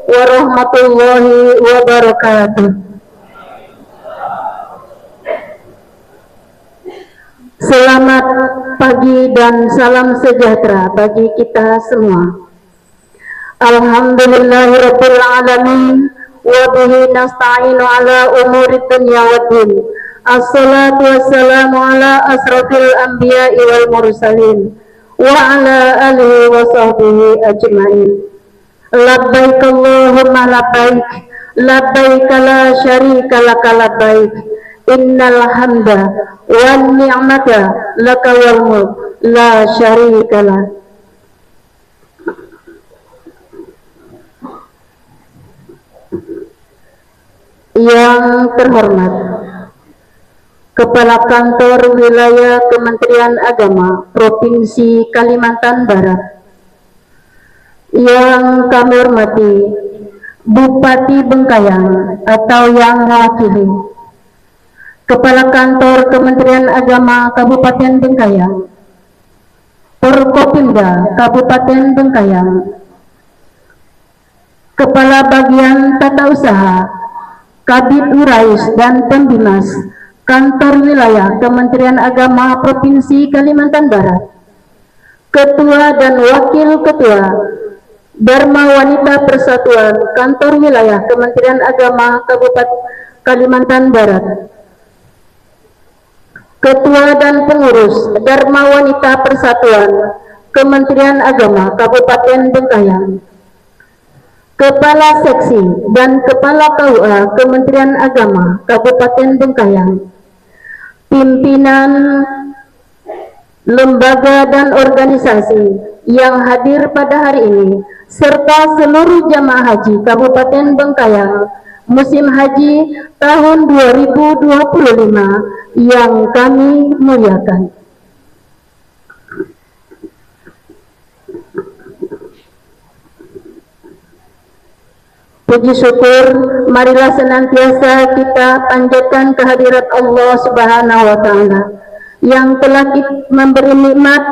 warahmatullahi wabarakatuh. Selamat pagi dan salam sejahtera bagi kita semua. Alhamdulillahirabbil alamin wa bihi nasta'inu ala umuri dunya waddin. Assalatu wassalamu ala asrafil anbiya'i wal mursalin wa ala alihi wa sahbihi ajma'in. Labbaik Allahumma labbaik, labbaik la syarika laka labbaik, innal hamda wan ni'mata laka wal mulk la syarika lak. Yang terhormat Kepala Kantor Wilayah Kementerian Agama Provinsi Kalimantan Barat, yang kami hormati Bupati Bengkayang atau yang mewakili Kepala Kantor Kementerian Agama Kabupaten Bengkayang, Forkopimda Kabupaten Bengkayang, Kepala Bagian Tata Usaha, Kabid Urais dan Pembimas Kantor Wilayah Kementerian Agama Provinsi Kalimantan Barat, Ketua dan Wakil Ketua Dharma Wanita Persatuan Kantor Wilayah Kementerian Agama Kabupaten Kalimantan Barat, Ketua dan Pengurus Dharma Wanita Persatuan Kementerian Agama Kabupaten Bengkayang, Kepala Seksi dan Kepala KUA Kementerian Agama Kabupaten Bengkayang, pimpinan lembaga dan organisasi yang hadir pada hari ini, serta seluruh jamaah haji Kabupaten Bengkayang musim haji tahun 2025 yang kami muliakan. Puji syukur marilah senantiasa kita panjatkan kehadirat Allah Subhanahu wa Ta'ala yang telah memberi nikmat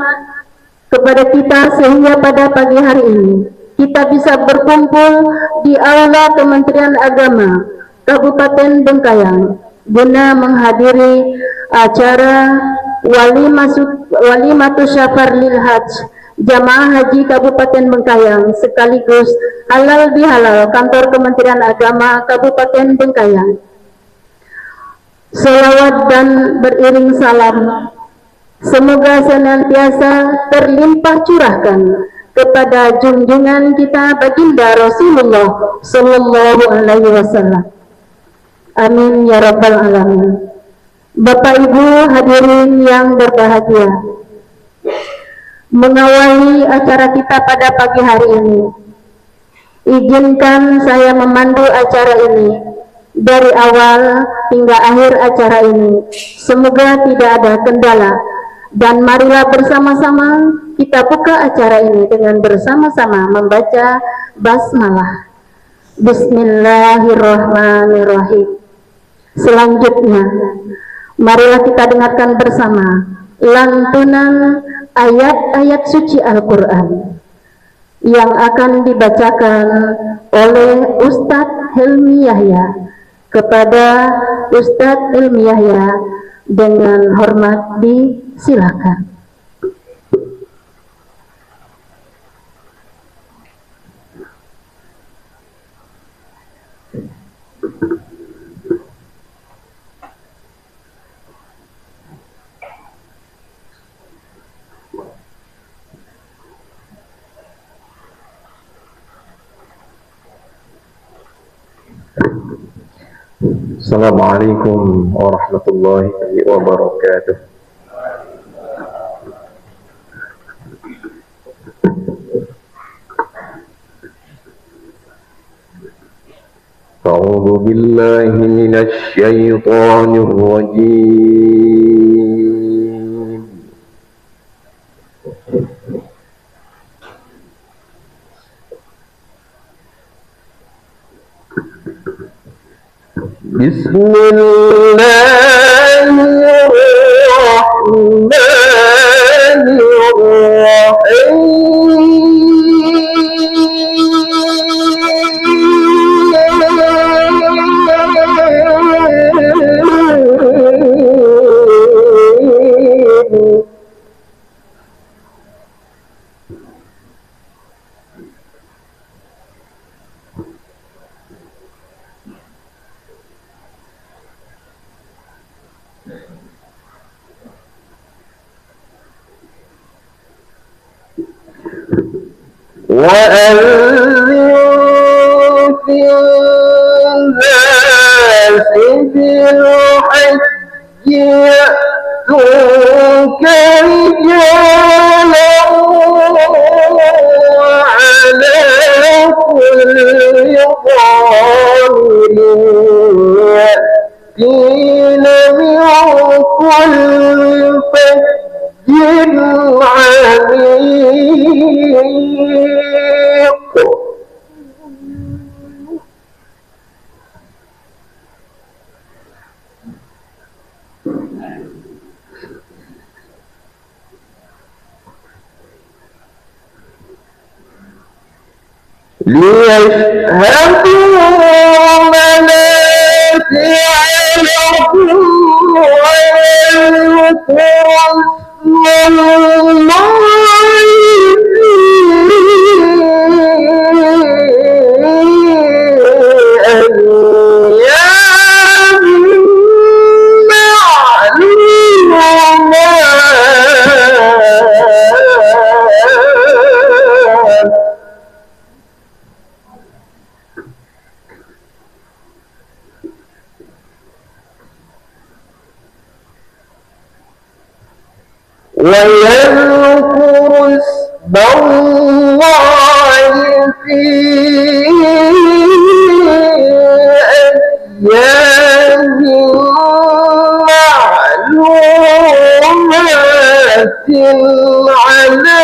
kepada kita sehingga pada pagi hari ini kita bisa berkumpul di Aula Kementerian Agama Kabupaten Bengkayang guna menghadiri acara Walimatus Syafar lil Hajj Jamaah Haji Kabupaten Bengkayang sekaligus halal bihalal Kantor Kementerian Agama Kabupaten Bengkayang. Selawat dan beriring salam semoga senantiasa terlimpah curahkan kepada junjungan kita baginda Rasulullah Sallallahu Alaihi Wasallam. Amin ya rabbal alamin. Bapak Ibu hadirin yang berbahagia, mengawali acara kita pada pagi hari ini, izinkan saya memandu acara ini dari awal hingga akhir acara ini. Semoga tidak ada kendala, dan marilah bersama-sama kita buka acara ini dengan bersama-sama membaca basmalah. Bismillahirrahmanirrahim. Selanjutnya, marilah kita dengarkan bersama lantunan ayat-ayat suci Al-Quran yang akan dibacakan oleh Ustadz Helmi Yahya. Kepada Ustadz Helmi Yahya dengan hormat disilakan. Assalamualaikum warahmatullahi wabarakatuh. A'udzu billahi minasy syaithanir rajim. Bismillahirrahmanirrahim. وأذن في الناس بالحج يأتوك رجالا وعلى كل ضامر يأتين من كل فج عميق ليشهدوا منافع لهم ويذكروا اسم الله في أيام معلومات ويذكر اسم الله في أيام معلومات على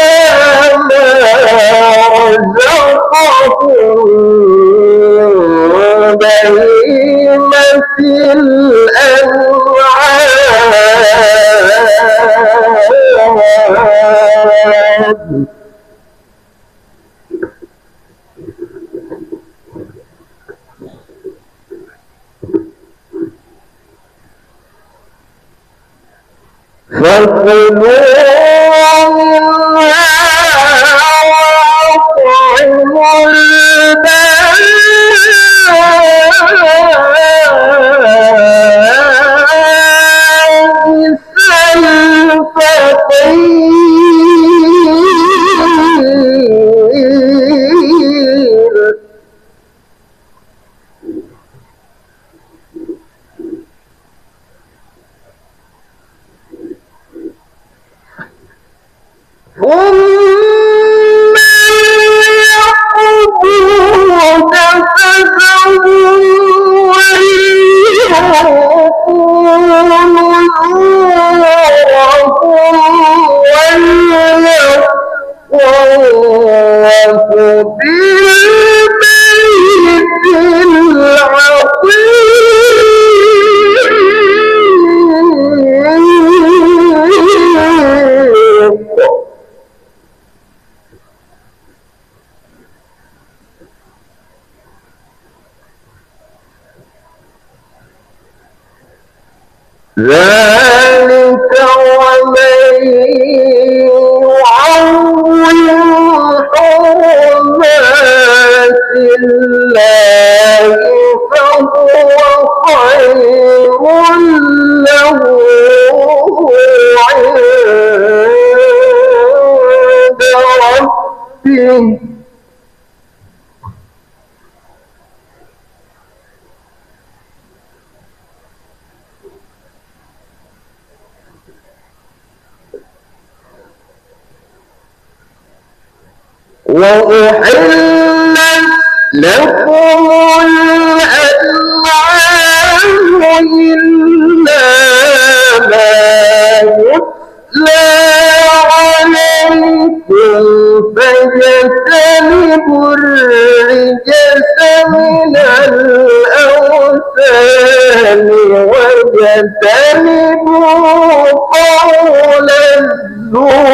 ما رزقهم بهيمة الأنعام فكلوا منها وأطعموا الفقير ثم يقضوا تفثهم ويوفوا نذورهم ويطوفوا بالبيت العتيق ذلك ومن يعظم حرمات الله فهو خير له عند ربه وأحلت لكم الأنعام إلا ما يتلى عليكم فاجتنبوا الرجس من الأوثان واجتنبوا قول الزور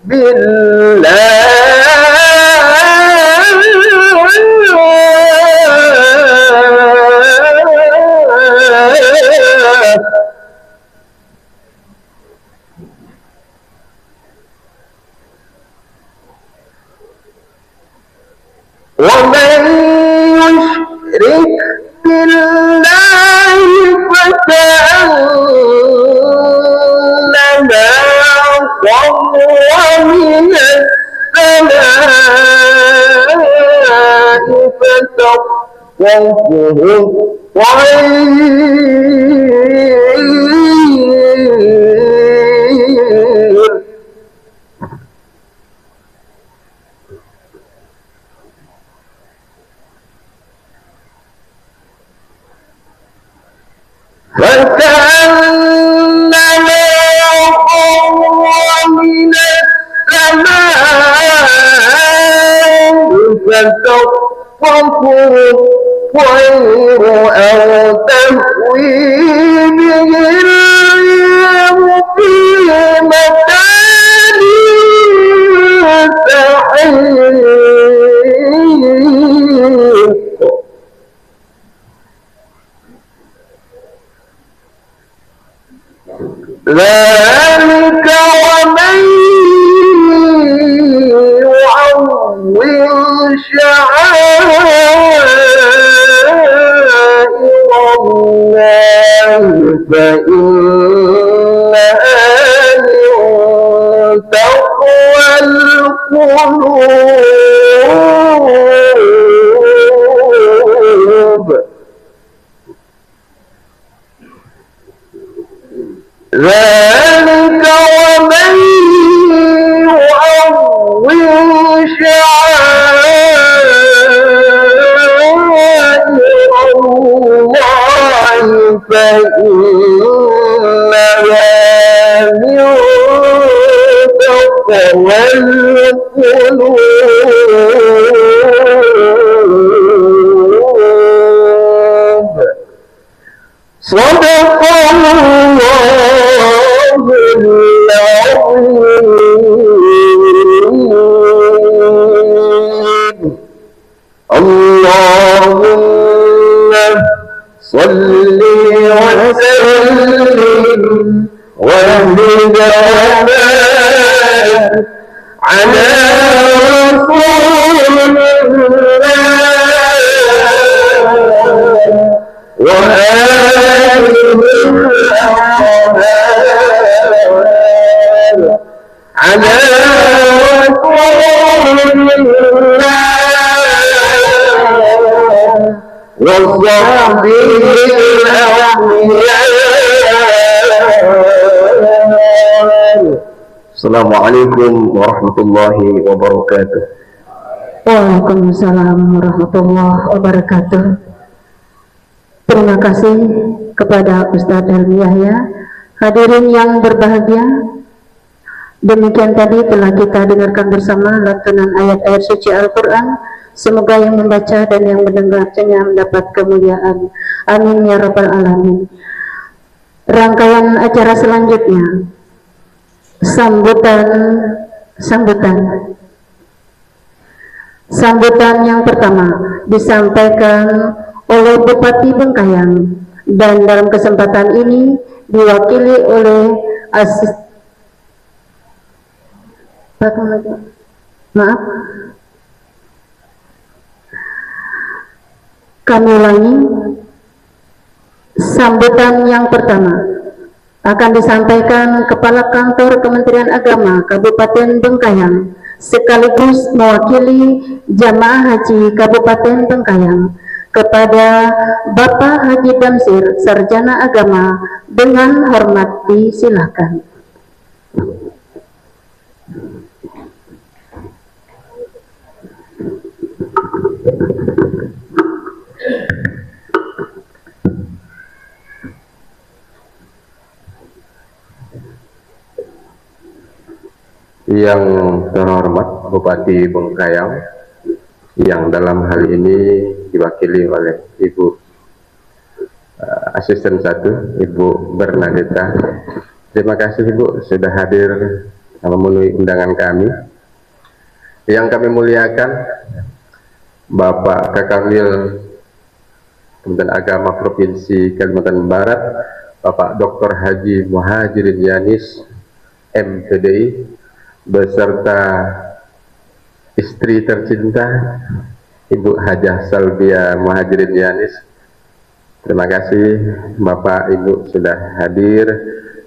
بالله ومن يشرك بالله فكأنما خر من السماء فتخطفه الطير فكأنما خر من السماء فتخطفه الطير أو تهوي به الريح في مكان سحيق ذلك ومن يعظم شعائر الله فإنها من تقوى القلوب ذلك ومن يعظم شعائر الله فإنها من تقوى القلوب صدق الله العظيم اللهم صل وسلم وزد وبارك على رسول الله وآله على رسول الله وصحبه الأولياء. Assalamualaikum warahmatullahi wabarakatuh. Waalaikumsalam warahmatullahi wabarakatuh. Terima kasih kepada Ustadz Helmi Yahya. Hadirin yang berbahagia, demikian tadi telah kita dengarkan bersama lantunan ayat-ayat suci Al-Quran. Semoga yang membaca dan yang mendengarnya mendapat kemuliaan. Amin ya rabbal alamin. Rangkaian acara selanjutnya, sambutan yang pertama disampaikan oleh Bupati Bengkayang, dan dalam kesempatan ini diwakili oleh kami ulangi, sambutan yang pertama akan disampaikan Kepala Kantor Kementerian Agama Kabupaten Bengkayang sekaligus mewakili Jamaah Haji Kabupaten Bengkayang kepada Bapak Haji Damsir, Sarjana Agama, dengan hormat disilakan. Yang terhormat Bupati Bengkayang, yang dalam hal ini diwakili oleh Ibu Asisten 1, Ibu Bernadetta. Terima kasih Ibu sudah hadir memenuhi undangan kami. Yang kami muliakan Bapak Kakanwil Kementerian Agama Provinsi Kalimantan Barat, Bapak Dr. Haji Muhajirin Yanis, MPDI, beserta istri tercinta Ibu Hajah Salbia Muhajirin Yanis. Terima kasih Bapak Ibu sudah hadir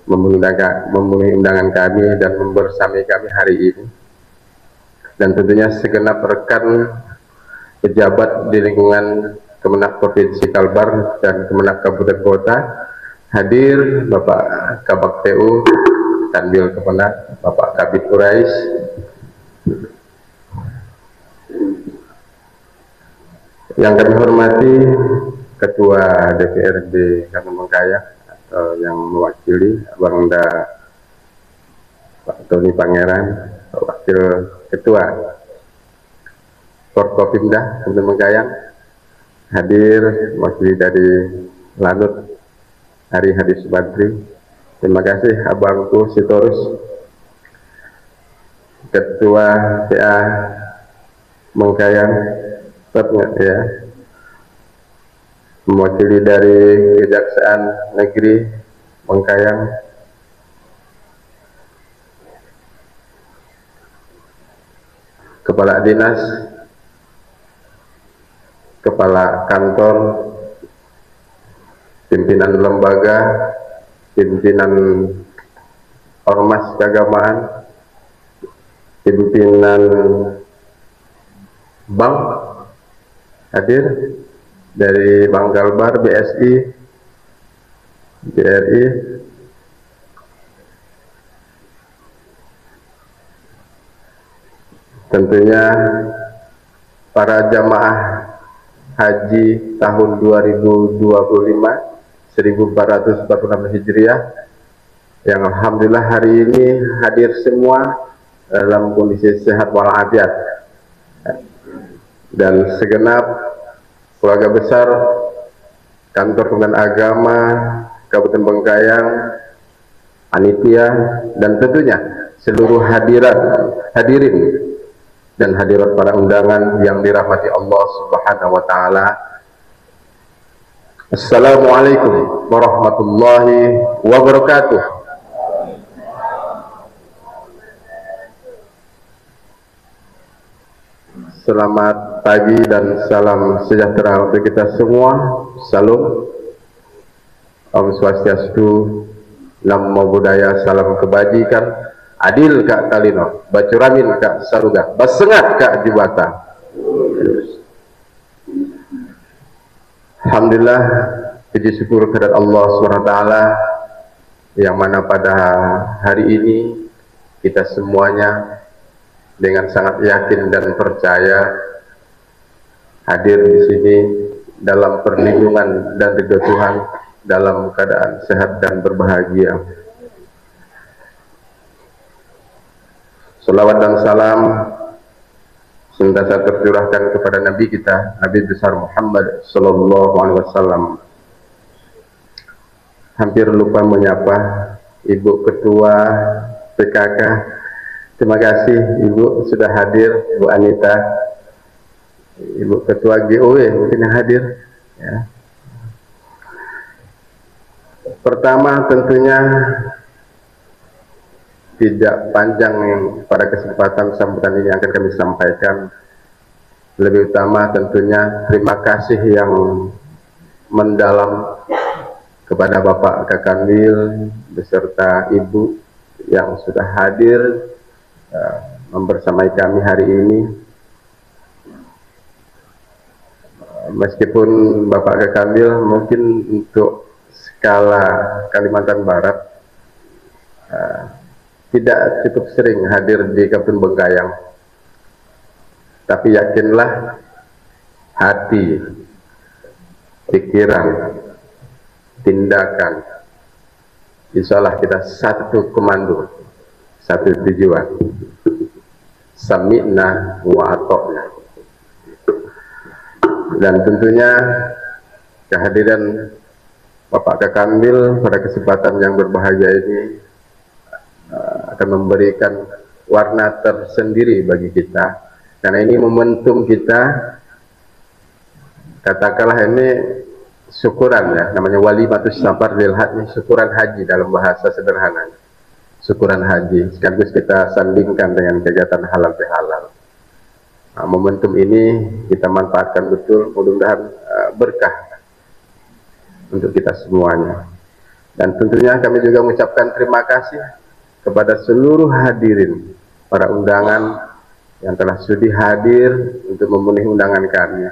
memenuhi undangan kami dan membersamai kami hari ini. Dan tentunya segenap rekan pejabat di lingkungan Kemenak Provinsi Kalbar dan Kemenak Kabupaten Kota hadir, Bapak Kabak TU Kanwil Kemenak, Bapak Kabid Quraisy, yang kami hormati Ketua DPRD Kabupaten Bengkayang atau yang mewakili Abang Da Pak Tony Pangeran, Wakil Ketua Forkopimda Kabupaten Bengkayang, hadir wakili dari Lanut Hari Hadi Subantri. Terima kasih Abangku Sitorus, Ketua PA Bengkayang, ya, mewakili dari Kejaksaan Negeri Bengkayang, Kepala Dinas, Kepala Kantor, pimpinan lembaga, pimpinan ormas keagamaan, pimpinan bank hadir dari Bank Kalbar, BSI, BRI, tentunya para jamaah haji tahun 2025 1446 Hijriah yang alhamdulillah hari ini hadir semua dalam kondisi sehat walafiat, dan segenap keluarga besar Kantor Kementerian Agama Kabupaten Bengkayang, panitia, dan tentunya seluruh hadirin dan hadirat para undangan yang dirahmati Allah Subhanahu wa taala. Assalamualaikum warahmatullahi wabarakatuh. Selamat pagi dan salam sejahtera untuk kita semua. Salam, Om Swastiastu, Namo Buddhaya, salam kebajikan, adil kak talino, bacuramin kak saruga, basengat kak jibata. Alhamdulillah, puji syukur kepada Allah SWT yang mana pada hari ini kita semuanya dengan sangat yakin dan percaya hadir di sini dalam perlindungan dan ridho Tuhan dalam keadaan sehat dan berbahagia. Salawat dan salam senantiasa tercurahkan kepada Nabi kita, Nabi besar Muhammad Sallallahu Alaihi Wasallam. Hampir lupa menyapa Ibu Ketua PKK. Terima kasih Ibu sudah hadir, Ibu Anita, Ibu Ketua GOW mungkin yang hadir. Ya. Pertama tentunya tidak panjang pada kesempatan sambutan ini akan kami sampaikan. Lebih utama tentunya terima kasih yang mendalam kepada Bapak Kakanwil beserta Ibu yang sudah hadir membersamai kami hari ini. Meskipun Bapak Kakanwil mungkin untuk skala Kalimantan Barat tidak cukup sering hadir di Kabupaten Bengkayang, tapi yakinlah hati, pikiran, tindakan, insya Allah kita satu komando, satu tujuan. Sami'na wa ata'na. Dan tentunya kehadiran Bapak Kakanwil pada kesempatan yang berbahagia ini akan memberikan warna tersendiri bagi kita, karena ini momentum kita, katakanlah ini syukuran ya, namanya walimatus safar lil haji, syukuran haji dalam bahasa sederhana, syukuran haji sekaligus kita sandingkan dengan kegiatan halal bihalal. momentum ini kita manfaatkan betul, mudah-mudahan berkah untuk kita semuanya. Dan tentunya kami juga mengucapkan terima kasih kepada seluruh hadirin, para undangan yang telah sudi hadir untuk memenuhi undangan kami.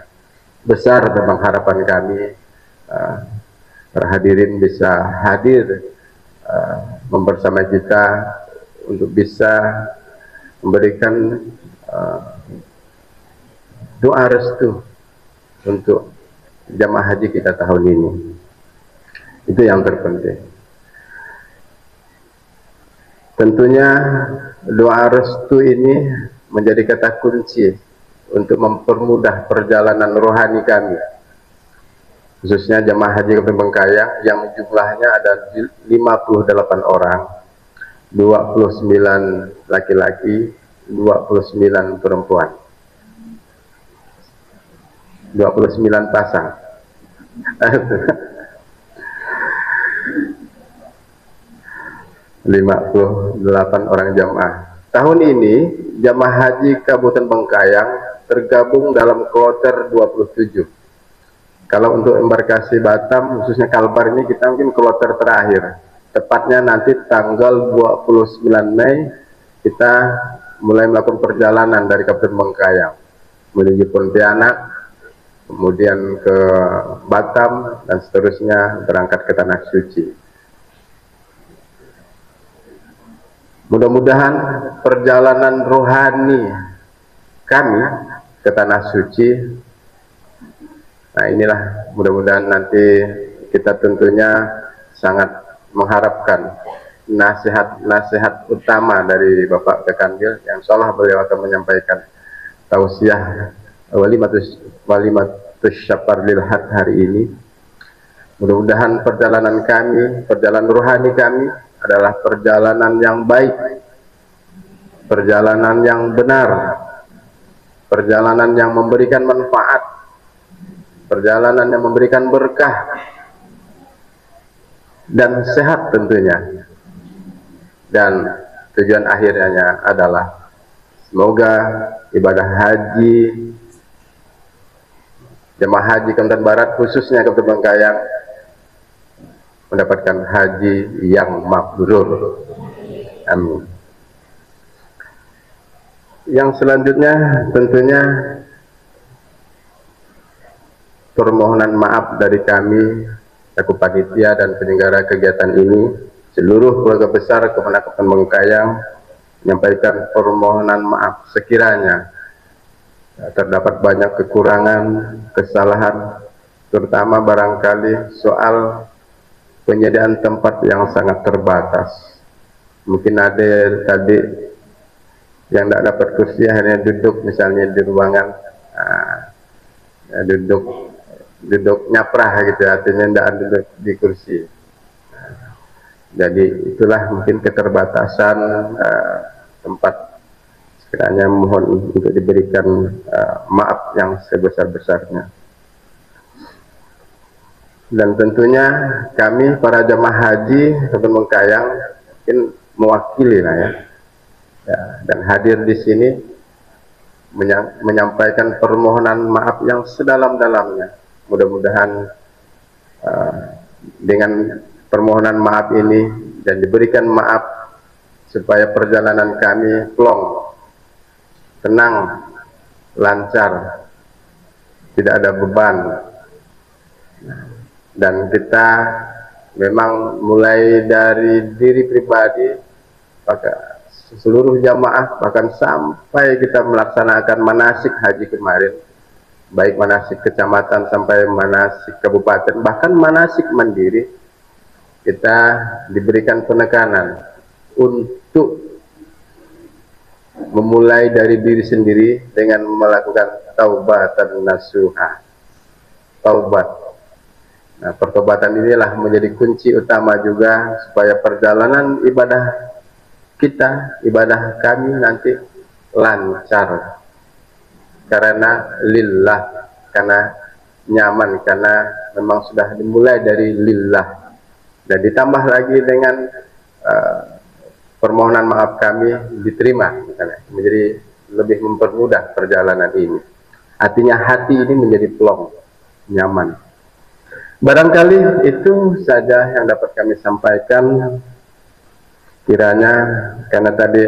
Besar memang harapan kami para hadirin bisa hadir membersama kita untuk bisa memberikan doa restu untuk jamaah haji kita tahun ini. Itu yang terpenting. Tentunya doa restu ini menjadi kata kunci untuk mempermudah perjalanan rohani kami, khususnya jamaah haji Kabupaten Bengkayang yang jumlahnya ada 58 orang, 29 laki-laki, 29 perempuan, 29 pasang. 58 orang jamaah. Tahun ini jamaah haji Kabupaten Bengkayang tergabung dalam kloter 27. Kalau untuk embarkasi Batam, khususnya Kalbar ini kita mungkin kloter terakhir. Tepatnya nanti tanggal 29 Mei kita mulai melakukan perjalanan dari Kabupaten Bengkayang menuju Pontianak, kemudian ke Batam, dan seterusnya berangkat ke Tanah Suci. Mudah-mudahan perjalanan rohani kami ke Tanah Suci, nah inilah mudah-mudahan nanti kita tentunya sangat mengharapkan nasihat-nasihat utama dari Bapak Kekanwil, yang insyaallah beliau akan menyampaikan tausiah walimatus syafar lil had hari ini. Mudah-mudahan perjalanan kami, perjalanan rohani kami adalah perjalanan yang baik, perjalanan yang benar, perjalanan yang memberikan manfaat, perjalanan yang memberikan berkah dan sehat tentunya. Dan tujuan akhirnya adalah semoga ibadah haji jemaah haji Kalimantan Barat, khususnya Kabupaten Bengkayang, mendapatkan haji yang mabrur. Amin. Yang selanjutnya tentunya permohonan maaf dari kami selaku panitia dan penyelenggara kegiatan ini, seluruh keluarga besar Kemenak Kabupaten Bengkayang menyampaikan permohonan maaf sekiranya terdapat banyak kekurangan, kesalahan, terutama barangkali soal penyediaan tempat yang sangat terbatas. Mungkin ada tadi yang tidak dapat kursi hanya duduk misalnya di ruangan, duduk nyaprah gitu, artinya tidak duduk di kursi. Jadi itulah mungkin keterbatasan tempat. Kiranya mohon untuk diberikan maaf yang sebesar-besarnya. Dan tentunya kami para jamaah haji Kabupaten Bengkayang mungkin mewakili lah ya, dan hadir di sini menyampaikan permohonan maaf yang sedalam-dalamnya. Mudah-mudahan dengan permohonan maaf ini dan diberikan maaf supaya perjalanan kami plong, tenang, lancar, tidak ada beban. Dan kita memang mulai dari diri pribadi, seluruh jamaah, bahkan sampai kita melaksanakan manasik haji kemarin, baik manasik kecamatan sampai manasik kabupaten, bahkan manasik mandiri, kita diberikan penekanan untuk memulai dari diri sendiri dengan melakukan taubatan nasuha, taubat. Nah, pertobatan inilah menjadi kunci utama juga supaya perjalanan ibadah kita, ibadah kami nanti lancar, karena lillah, karena nyaman, karena memang sudah dimulai dari lillah, dan ditambah lagi dengan permohonan maaf kami diterima, misalnya menjadi lebih mempermudah perjalanan ini. Artinya hati ini menjadi plong, nyaman. Barangkali itu saja yang dapat kami sampaikan. Kiranya karena tadi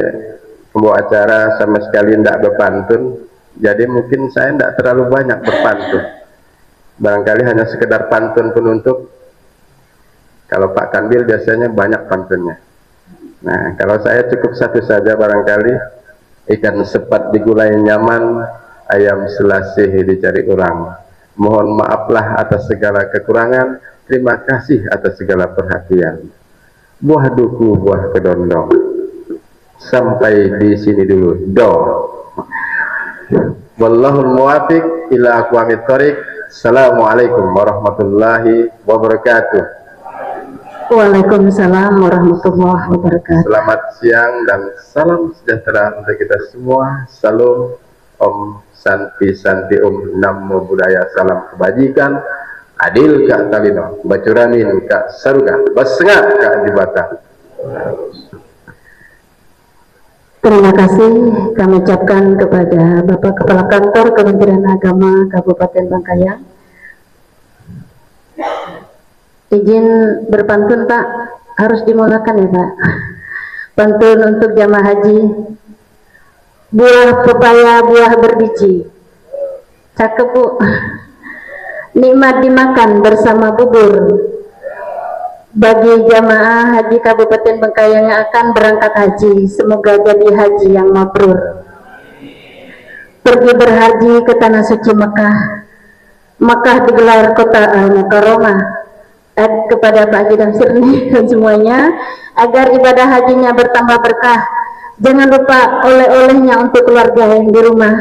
pembawa acara sama sekali tidak berpantun, jadi mungkin saya tidak terlalu banyak berpantun. Barangkali hanya sekedar pantun penutup. Kalau Pak Kanbil biasanya banyak pantunnya. Nah, kalau saya cukup satu saja barangkali. Ikan sepat digulai nyaman, ayam selasih dicari orang. Mohon maaflah atas segala kekurangan, terima kasih atas segala perhatian. Buah duku, buah kedondong. Sampai di sini dulu. Do. Wallahul muwafiq ila aqwamit thoriq. Assalamualaikum warahmatullahi wabarakatuh. Waalaikumsalam warahmatullahi wabarakatuh. Selamat siang dan salam sejahtera untuk kita semua. Salam, Om Santi Santi Om, Namo Buddhaya, salam kebajikan. Adil Kak Talino, Bacuramin Kak Saruga, Basengat Kak Dibata. Terima kasih kami ucapkan kepada Bapak Kepala Kantor Kementerian Agama Kabupaten Bangkayang. Izin berpantun Pak, harus dimulakan ya Pak. Pantun untuk jamaah haji. Buah pepaya, buah berbiji. Cakep Bu. Nikmat dimakan bersama bubur. Bagi jamaah haji Kabupaten Bangkayang yang akan berangkat haji, semoga jadi haji yang mabrur. Pergi berhaji ke tanah suci Mekah. Mekah digelar kota Al-Mukarramah. Kepada Pak Haji Damsirni dan semuanya, agar ibadah hajinya bertambah berkah. Jangan lupa oleh-olehnya untuk keluarga yang di rumah.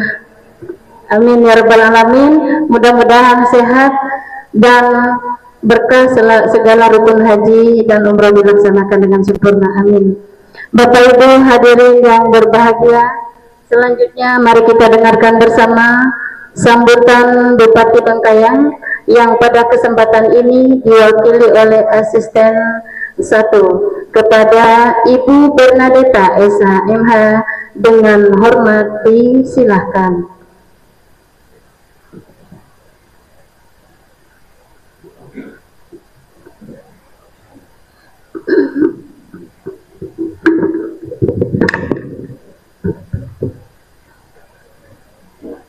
Amin ya rabbal alamin. Mudah-mudahan sehat dan berkah segala rukun haji dan umrah dilaksanakan dengan sempurna. Amin. Bapak Ibu hadirin yang berbahagia, selanjutnya mari kita dengarkan bersama sambutan Bupati Bangkayang yang pada kesempatan ini diwakili oleh Asisten 1 kepada Ibu Bernadetta Esa MH. Dengan hormat disilahkan.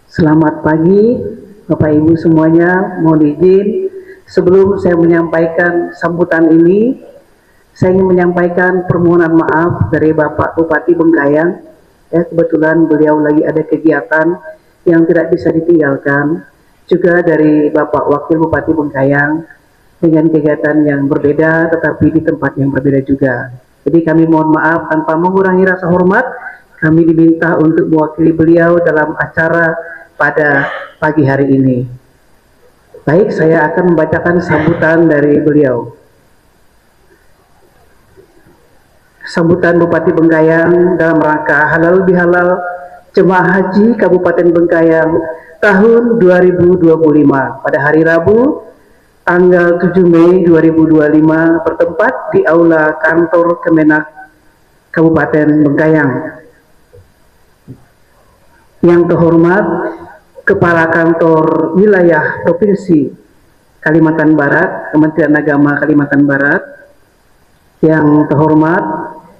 Selamat pagi Bapak Ibu semuanya, mohon izin sebelum saya menyampaikan sambutan ini, saya ingin menyampaikan permohonan maaf dari Bapak Bupati Bangkayang. Ya, kebetulan beliau lagi ada kegiatan yang tidak bisa ditinggalkan, juga dari Bapak Wakil Bupati Bangkayang dengan kegiatan yang berbeda tetapi di tempat yang berbeda juga. Jadi kami mohon maaf tanpa mengurangi rasa hormat, kami diminta untuk mewakili beliau dalam acara pada pagi hari ini. Baik, saya akan membacakan sambutan dari beliau. Sambutan Bupati Bangkayang dalam rangka halal bihalal Jemaah Haji Kabupaten Bangkayang tahun 2025 pada hari Rabu tanggal 7 Mei 2025 bertempat di Aula Kantor Kemenak Kabupaten Bangkayang. Yang terhormat Kepala Kantor Wilayah Provinsi Kalimantan Barat, Kementerian Agama Kalimantan Barat. Yang terhormat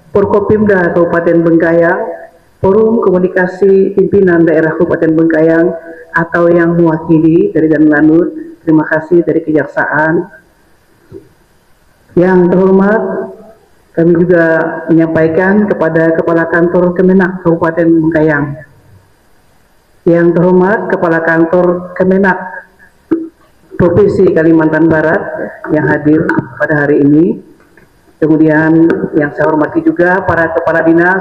Forkopimda Kabupaten Bangkayang, Forum Komunikasi Pimpinan Daerah Kabupaten Bangkayang atau yang mewakili dari Dan Lanut, terima kasih dari Kejaksaan. Yang terhormat kami juga menyampaikan kepada Kepala Kantor Kemenak Kabupaten Bangkayang. Yang terhormat Kepala Kantor Kemenak Provinsi Kalimantan Barat yang hadir pada hari ini. Kemudian yang saya hormati juga para kepala dinas,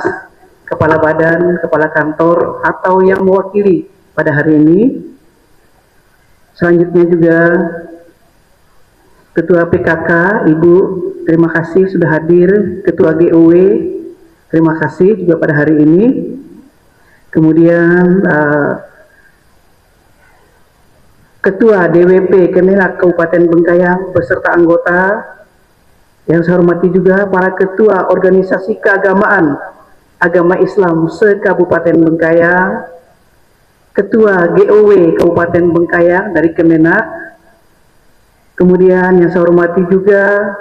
kepala badan, kepala kantor atau yang mewakili pada hari ini. Selanjutnya juga Ketua PKK Ibu, terima kasih sudah hadir. Ketua GOW, terima kasih juga pada hari ini. Kemudian Ketua DWP Kemenak Kabupaten Bangkayang beserta anggota. Yang saya hormati juga para ketua organisasi keagamaan Agama Islam se-Kabupaten Bengkayang, Ketua GOW Kabupaten Bengkayang dari Kemenak, kemudian yang saya hormati juga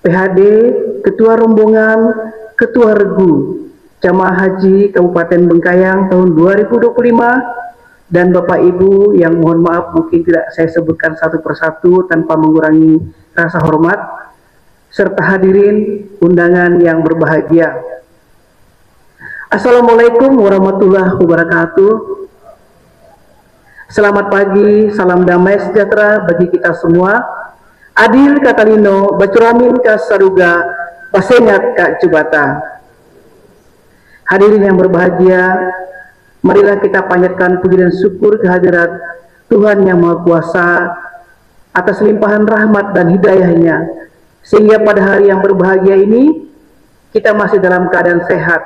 PHD, Ketua Rombongan, Ketua Regu Jamaah Haji Kabupaten Bengkayang tahun 2025, dan Bapak Ibu yang mohon maaf mungkin tidak saya sebutkan satu persatu tanpa mengurangi rasa hormat, serta hadirin undangan yang berbahagia. Assalamualaikum warahmatullahi wabarakatuh. Selamat pagi, salam damai sejahtera bagi kita semua. Adil Katalino, Bacuramin Kasaruga, Pasengat Kak Cubata. Hadirin yang berbahagia, marilah kita panjatkan puji dan syukur kehadirat Tuhan Yang Maha Kuasa atas limpahan rahmat dan hidayahnya, sehingga pada hari yang berbahagia ini kita masih dalam keadaan sehat,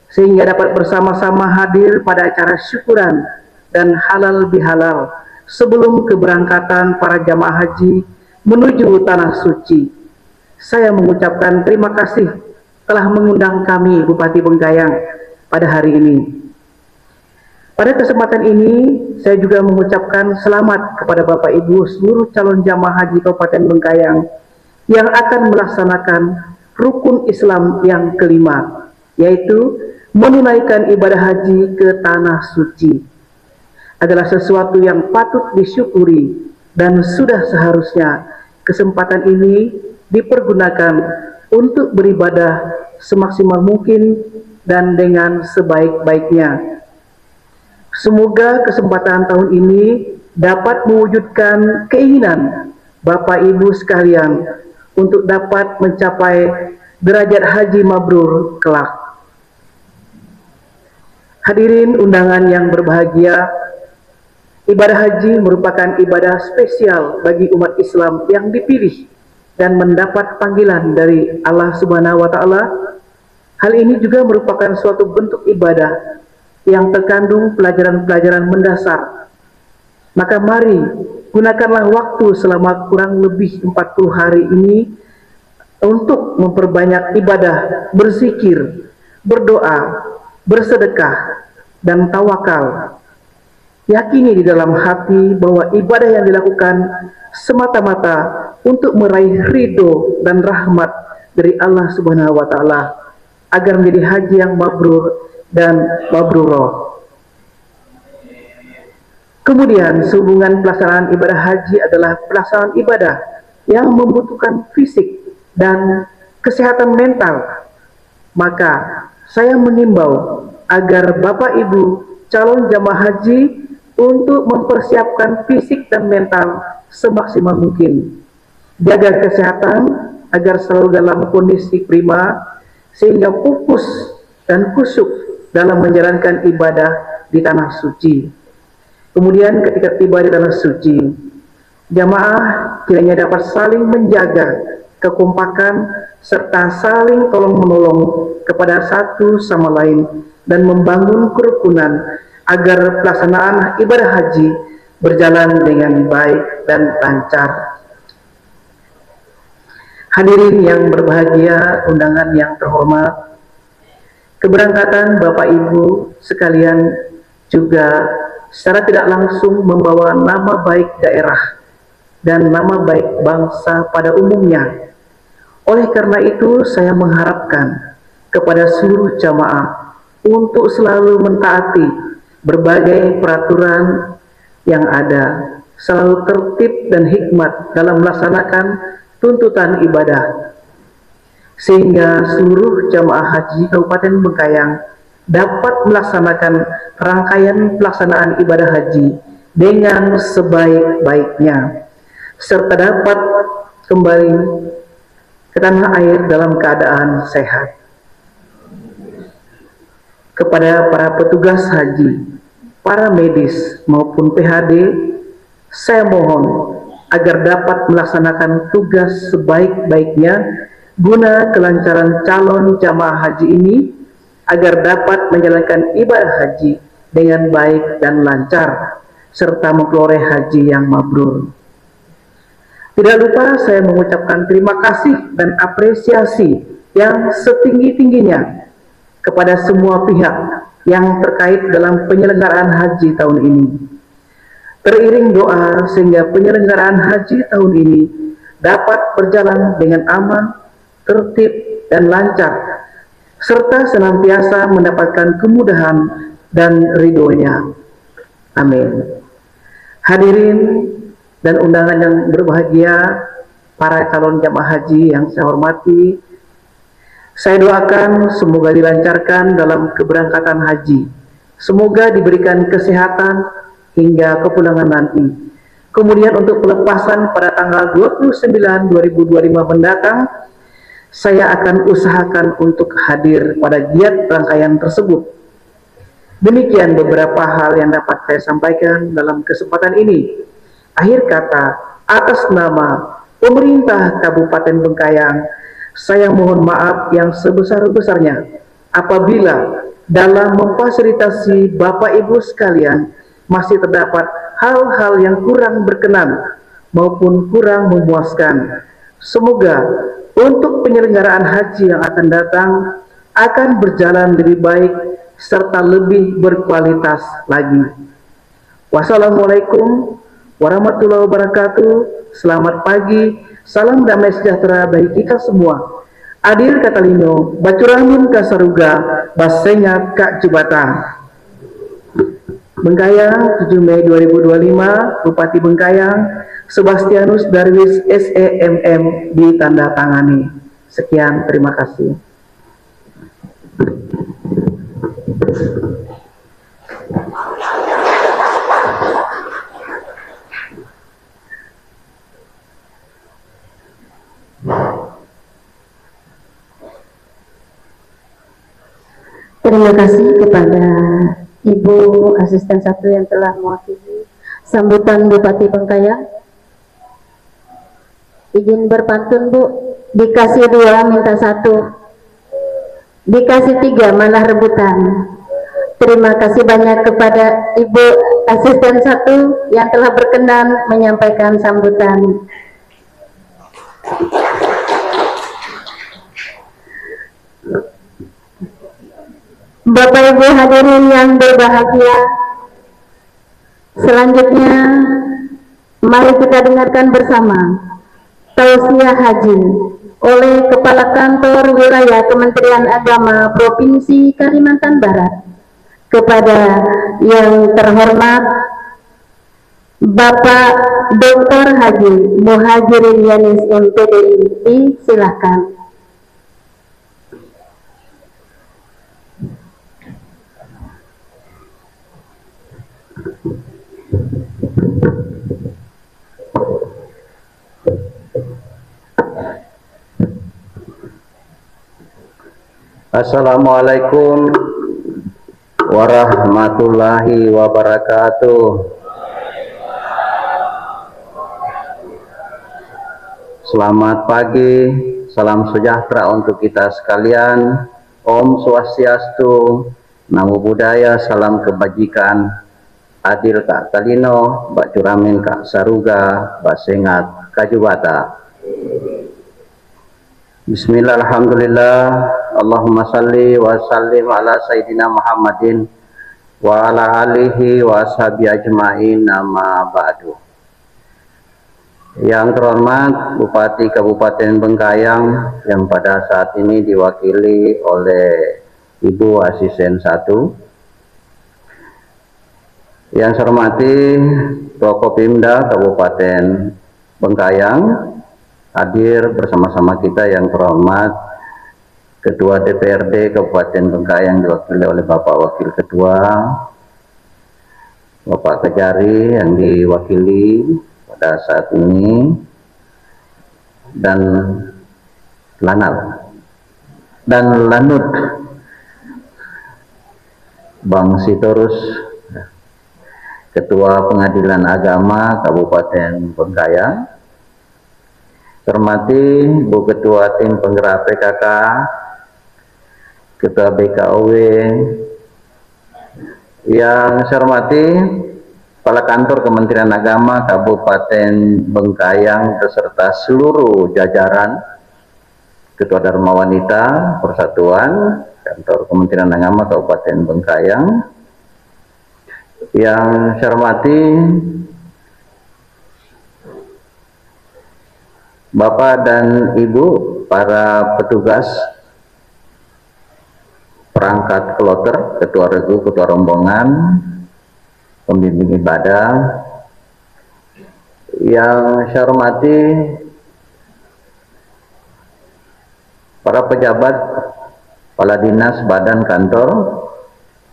sehingga dapat bersama-sama hadir pada acara syukuran dan halal bihalal sebelum keberangkatan para jamaah haji menuju tanah suci. Saya mengucapkan terima kasih telah mengundang kami Bupati Bengkayang pada hari ini. Pada kesempatan ini saya juga mengucapkan selamat kepada Bapak Ibu seluruh calon jamaah haji Kabupaten Bengkayang yang akan melaksanakan rukun Islam yang kelima, yaitu menunaikan ibadah haji ke tanah suci. Adalah sesuatu yang patut disyukuri dan sudah seharusnya kesempatan ini dipergunakan untuk beribadah semaksimal mungkin dan dengan sebaik-baiknya. Semoga kesempatan tahun ini dapat mewujudkan keinginan Bapak Ibu sekalian untuk dapat mencapai derajat haji mabrur kelak. Hadirin undangan yang berbahagia, ibadah haji merupakan ibadah spesial bagi umat Islam yang dipilih dan mendapat panggilan dari Allah Subhanahu wa Ta'ala. Hal ini juga merupakan suatu bentuk ibadah yang terkandung pelajaran-pelajaran mendasar. Maka mari gunakanlah waktu selama kurang lebih 40 hari ini untuk memperbanyak ibadah, berzikir, berdoa, bersedekah, dan tawakal. Yakini di dalam hati bahwa ibadah yang dilakukan semata-mata untuk meraih ridho dan rahmat dari Allah Subhanahu wa Ta'ala, agar menjadi haji yang mabrur dan mabrurah. Kemudian sehubungan pelaksanaan ibadah haji adalah pelaksanaan ibadah yang membutuhkan fisik dan kesehatan mental. Maka saya mengimbau agar Bapak Ibu calon jamaah haji untuk mempersiapkan fisik dan mental semaksimal mungkin. Jaga kesehatan agar selalu dalam kondisi prima, sehingga fokus dan khusyuk dalam menjalankan ibadah di tanah suci. Kemudian ketika tiba di tanah suci, jamaah kiranya dapat saling menjaga kekompakan serta saling tolong-menolong kepada satu sama lain dan membangun kerukunan agar pelaksanaan ibadah haji berjalan dengan baik dan lancar. Hadirin yang berbahagia, undangan yang terhormat, keberangkatan Bapak Ibu sekalian juga secara tidak langsung membawa nama baik daerah dan nama baik bangsa pada umumnya. Oleh karena itu, saya mengharapkan kepada seluruh jamaah untuk selalu mentaati berbagai peraturan yang ada, selalu tertib dan hikmat dalam melaksanakan tuntutan ibadah, sehingga seluruh jamaah haji Kabupaten Bengkayang dapat melaksanakan rangkaian pelaksanaan ibadah haji dengan sebaik-baiknya, serta dapat kembali ke tanah air dalam keadaan sehat. Kepada para petugas haji, para medis maupun PHD, saya mohon agar dapat melaksanakan tugas sebaik-baiknya guna kelancaran calon jamaah haji ini, agar dapat menjalankan ibadah haji dengan baik dan lancar serta memperoleh haji yang mabrur. Tidak lupa saya mengucapkan terima kasih dan apresiasi yang setinggi-tingginya kepada semua pihak yang terkait dalam penyelenggaraan haji tahun ini. Teriring doa sehingga penyelenggaraan haji tahun ini dapat berjalan dengan aman, tertib, dan lancar, serta senantiasa mendapatkan kemudahan dan ridhonya. Amin. Hadirin dan undangan yang berbahagia, para calon jamaah haji yang saya hormati, saya doakan semoga dilancarkan dalam keberangkatan haji. Semoga diberikan kesehatan hingga kepulangan nanti. Kemudian untuk pelepasan pada tanggal 29/2025 mendatang, saya akan usahakan untuk hadir pada giat rangkaian tersebut. Demikian beberapa hal yang dapat saya sampaikan dalam kesempatan ini. Akhir kata, atas nama pemerintah Kabupaten Bengkayang, saya mohon maaf yang sebesar-besarnya apabila dalam memfasilitasi Bapak Ibu sekalian masih terdapat hal-hal yang kurang berkenan maupun kurang memuaskan. Semoga untuk penyelenggaraan haji yang akan datang akan berjalan lebih baik serta lebih berkualitas lagi. Wassalamualaikum warahmatullahi wabarakatuh. Selamat pagi. Salam damai sejahtera bagi kita semua. Adil Katalino, Bacuramin Kasaruga, Basengat Kak Jubata. Bengkayang, 7 Mei 2025, Bupati Bengkayang, Sebastianus Darwis SEMM ditandatangani. Sekian, terima kasih. Terima kasih kepada Ibu Asisten 1 yang telah mewakili sambutan Bupati Bengkayang. Izin berpantun, Bu. Dikasih 2 minta 1, dikasih 3 malah rebutan. Terima kasih banyak kepada Ibu Asisten 1 yang telah berkenan menyampaikan sambutan. Bapak Ibu hadirin yang berbahagia, selanjutnya mari kita dengarkan bersama tausiah haji oleh Kepala Kantor Wilayah Kementerian Agama Provinsi Kalimantan Barat kepada yang terhormat Bapak Dr. Haji Muhajirin Yanis MPDI. Silakan. Assalamualaikum warahmatullahi wabarakatuh. Selamat pagi, salam sejahtera untuk kita sekalian. Om Swastiastu, Namo Buddhaya, salam kebajikan. Adil Kak Talino, Bacuramin Kak Saruga, Basengat Kajubata. Bismillah, alhamdulillah, Allahumma salli wa sallim ala Sayyidina Muhammadin wa ala alihi wa ashabi ajma'in, nama ba'du. Yang terhormat Bupati Kabupaten Bengkayang yang pada saat ini diwakili oleh Ibu Asisten 1. Yang saya hormati Prokopimda Kabupaten Bengkayang, hadir bersama-sama kita yang terhormat Ketua DPRD Kabupaten Bengkayang diwakili oleh Bapak Wakil Ketua, Bapak Kejari yang diwakili pada saat ini, dan Lanal dan Lanut Bang Sitorus, Ketua Pengadilan Agama Kabupaten Bengkayang. Hormati Bu Ketua Tim Penggerak PKK, Ketua BKOW, yang saya hormati Kepala Kantor Kementerian Agama Kabupaten Bengkayang beserta seluruh jajaran, Ketua Dharma Wanita Persatuan Kantor Kementerian Agama Kabupaten Bengkayang. Yang saya hormati Bapak dan Ibu para petugas perangkat kloter, ketua regu, ketua rombongan, pembimbing ibadah. Yang saya hormati para pejabat, kepala dinas, badan, kantor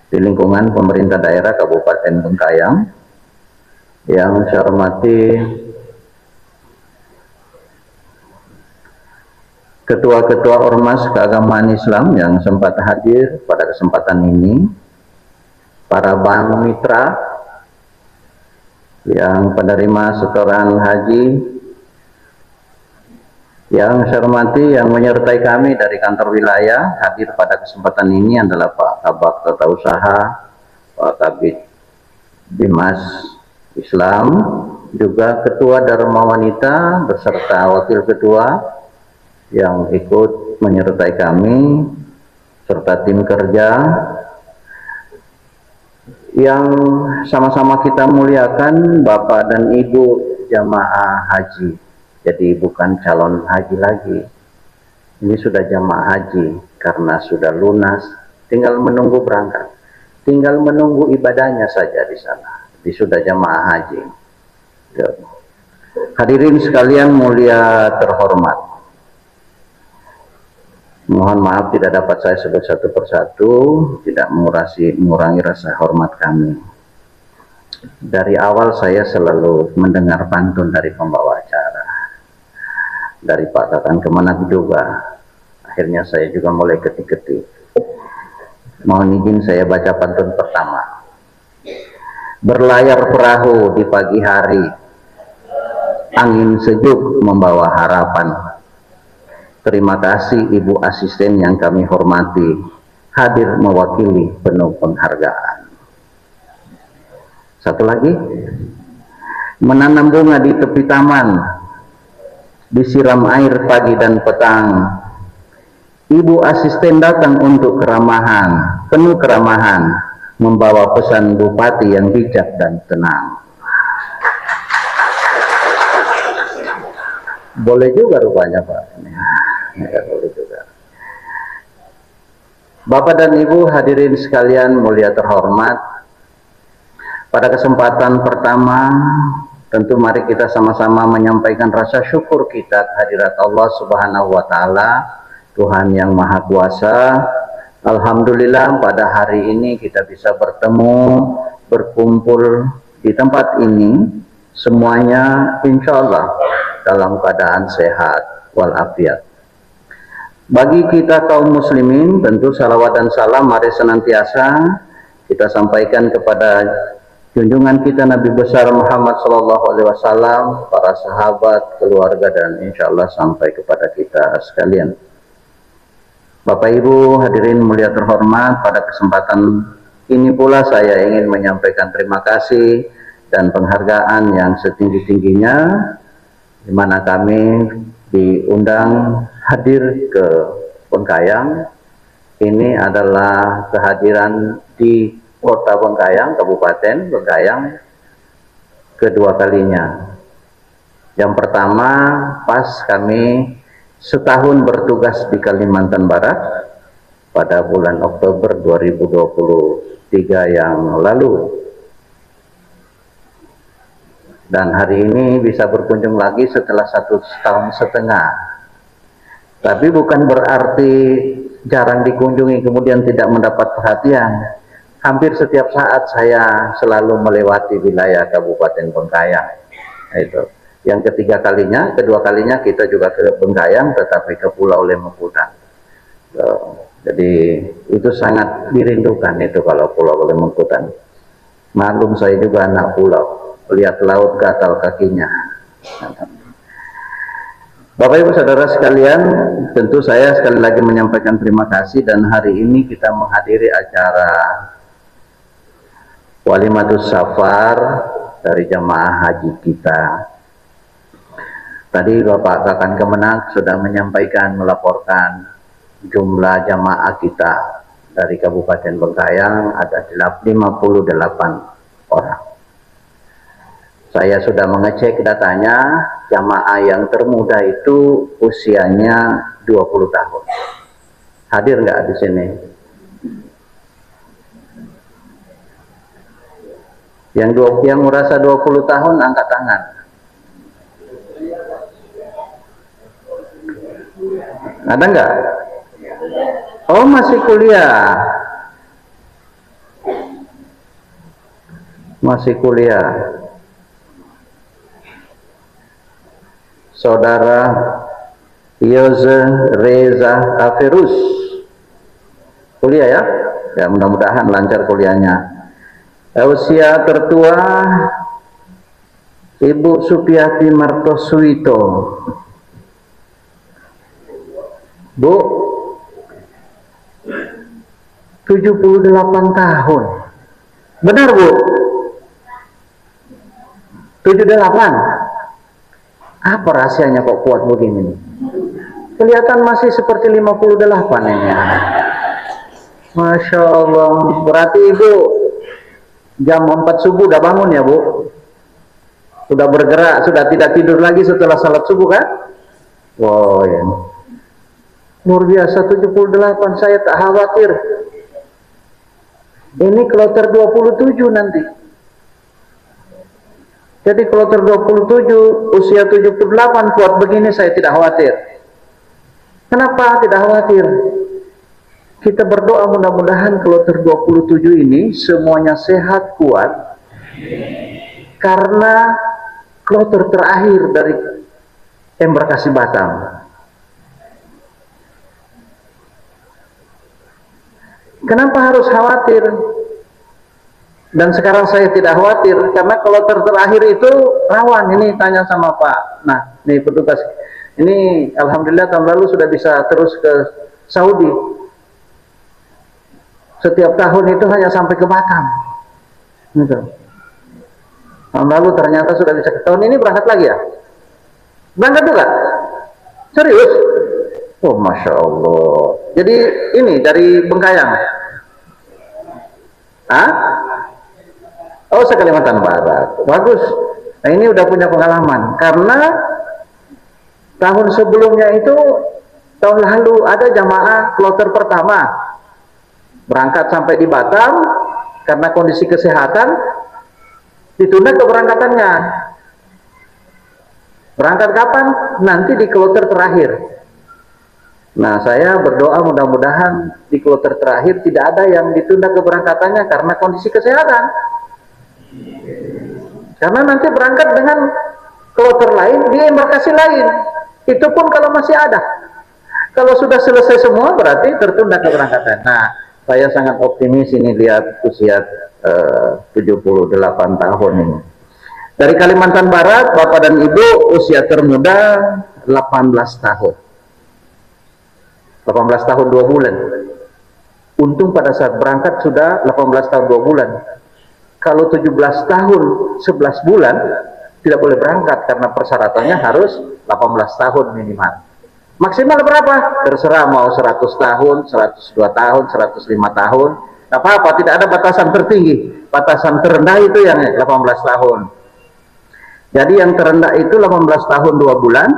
di lingkungan pemerintah daerah Kabupaten Bengkayang. Yang saya hormati ketua-ketua ormas keagamaan Islam yang sempat hadir pada kesempatan ini, para bank mitra yang penerima setoran haji, yang saya hormati yang menyertai kami dari kantor wilayah hadir pada kesempatan ini adalah Pak Kabak Tata Usaha, Pak Kabid Bimas Islam, juga Ketua Dharma Wanita beserta Wakil Ketua yang ikut menyertai kami, serta tim kerja yang sama-sama kita muliakan Bapak dan Ibu jamaah haji. Jadi bukan calon haji lagi, ini sudah jamaah haji karena sudah lunas, tinggal menunggu berangkat, tinggal menunggu ibadahnya saja di sana. Jadi sudah jamaah haji. Hadirin sekalian mulia terhormat, mohon maaf tidak dapat saya sebut satu persatu, tidak mengurangi rasa hormat kami. Dari awal saya selalu mendengar pantun dari pembawa acara, dari Pak Kakang Kemenak juga. Akhirnya saya juga mulai ketik-ketik. Mohon izin saya baca pantun pertama. Berlayar perahu di pagi hari, angin sejuk membawa harapan. Terima kasih Ibu Asisten yang kami hormati, hadir mewakili penuh penghargaan. Satu lagi, menanam bunga di tepi taman, disiram air pagi dan petang. Ibu Asisten datang untuk keramahan, penuh keramahan, membawa pesan Bupati yang bijak dan tenang. Boleh juga rupanya Pak. Ya, boleh juga. Bapak dan Ibu hadirin sekalian mulia terhormat, pada kesempatan pertama tentu mari kita sama-sama menyampaikan rasa syukur kita kehadirat Allah Subhanahu wa Ta'ala, Tuhan yang Maha Kuasa. Alhamdulillah pada hari ini kita bisa bertemu, berkumpul di tempat ini, semuanya insya Allah dalam keadaan sehat walafiat. Bagi kita kaum muslimin, tentu salawat dan salam mari senantiasa kita sampaikan kepada junjungan kita Nabi besar Muhammad SAW, para sahabat, keluarga, dan insya Allah sampai kepada kita sekalian. Bapak Ibu hadirin mulia terhormat, pada kesempatan ini pula saya ingin menyampaikan terima kasih dan penghargaan yang setinggi-tingginya, di mana kami diundang hadir ke Bengkayang. Ini adalah kehadiran di Kota Bengkayang, Kabupaten Bengkayang, kedua kalinya. Yang pertama pas kami setahun bertugas di Kalimantan Barat pada bulan Oktober 2023 yang lalu. Dan hari ini bisa berkunjung lagi setelah 1,5 tahun. Tapi bukan berarti jarang dikunjungi kemudian tidak mendapat perhatian. Hampir setiap saat saya selalu melewati wilayah Kabupaten Bengkayang. Itu. Yang kedua kalinya kita juga ke Bengkayang, tetapi ke Pulau Lemengkutan. Jadi itu sangat dirindukan itu kalau Pulau Lemengkutan. Maklum saya juga anak pulau, lihat laut gatal kakinya. Bapak Ibu Saudara sekalian, tentu saya sekali lagi menyampaikan terima kasih, dan hari ini kita menghadiri acara Walimatus Safar dari jamaah haji kita. Tadi Bapak Kakan Kemenak sudah menyampaikan, melaporkan jumlah jamaah kita dari Kabupaten Bengkayang ada 58 orang. Saya sudah mengecek datanya, jamaah yang termuda itu usianya 20 tahun. Hadir nggak di sini? Yang merasa 20 tahun angkat tangan. Ada nggak? Oh, masih kuliah. Masih kuliah. Saudara Yoze Reza Aferus. Kuliah ya? Ya, mudah-mudahan lancar kuliahnya. Usia tertua Ibu Supiati Martosuito. Bu, 78 tahun. Benar, Bu? 78. Apa rahasianya kok kuat begini? Kelihatan masih seperti 58 ini. Masya Allah. Berarti Ibu jam 4 subuh udah bangun ya, Bu? Sudah bergerak, sudah tidak tidur lagi setelah salat subuh kan? Wow, ya. Luar biasa, 78. Saya tak khawatir. Ini kloter 27 nanti. Jadi kloter 27 usia 78 kuat begini, saya tidak khawatir. Kenapa tidak khawatir? Kita berdoa mudah-mudahan kloter 27 ini semuanya sehat, kuat. Karena kloter terakhir dari embarkasi Batam. Kenapa harus khawatir? Dan sekarang saya tidak khawatir karena kloter terakhir itu rawan. Ini tanya sama Pak. Nah, ini petugas. Ini alhamdulillah tahun lalu sudah bisa terus ke Saudi. Setiap tahun itu hanya sampai ke Batam. Gitu. Tahun lalu ternyata sudah bisa ke tahun ini berangkat lagi ya? Berangkat juga? Serius? Oh, Masya Allah. Jadi ini dari Bengkayang. Hah? Oh, Kalimantan Barat. Bagus. Nah, ini udah punya pengalaman. Karena tahun sebelumnya itu, tahun lalu ada jamaah kloter pertama. Berangkat sampai di Batam, karena kondisi kesehatan, ditunda keberangkatannya. Berangkat kapan? Nanti di kloter terakhir. Nah, saya berdoa mudah-mudahan di kloter terakhir tidak ada yang ditunda keberangkatannya karena kondisi kesehatan. Karena nanti berangkat dengan kloter lain di embarkasi lain. Itu pun kalau masih ada. Kalau sudah selesai semua berarti tertunda keberangkatan. Nah, saya sangat optimis ini lihat usia 78 tahun ini. Dari Kalimantan Barat, Bapak dan Ibu usia termuda 18 tahun. 18 tahun 2 bulan. Untung pada saat berangkat sudah 18 tahun 2 bulan. Kalau 17 tahun 11 bulan tidak boleh berangkat karena persyaratannya harus 18 tahun minimal. Maksimal berapa? Terserah mau 100 tahun, 102 tahun, 105 tahun. Tidak apa-apa, tidak ada batasan tertinggi. Batasan terendah itu yang 18 tahun. Jadi yang terendah itu 18 tahun 2 bulan.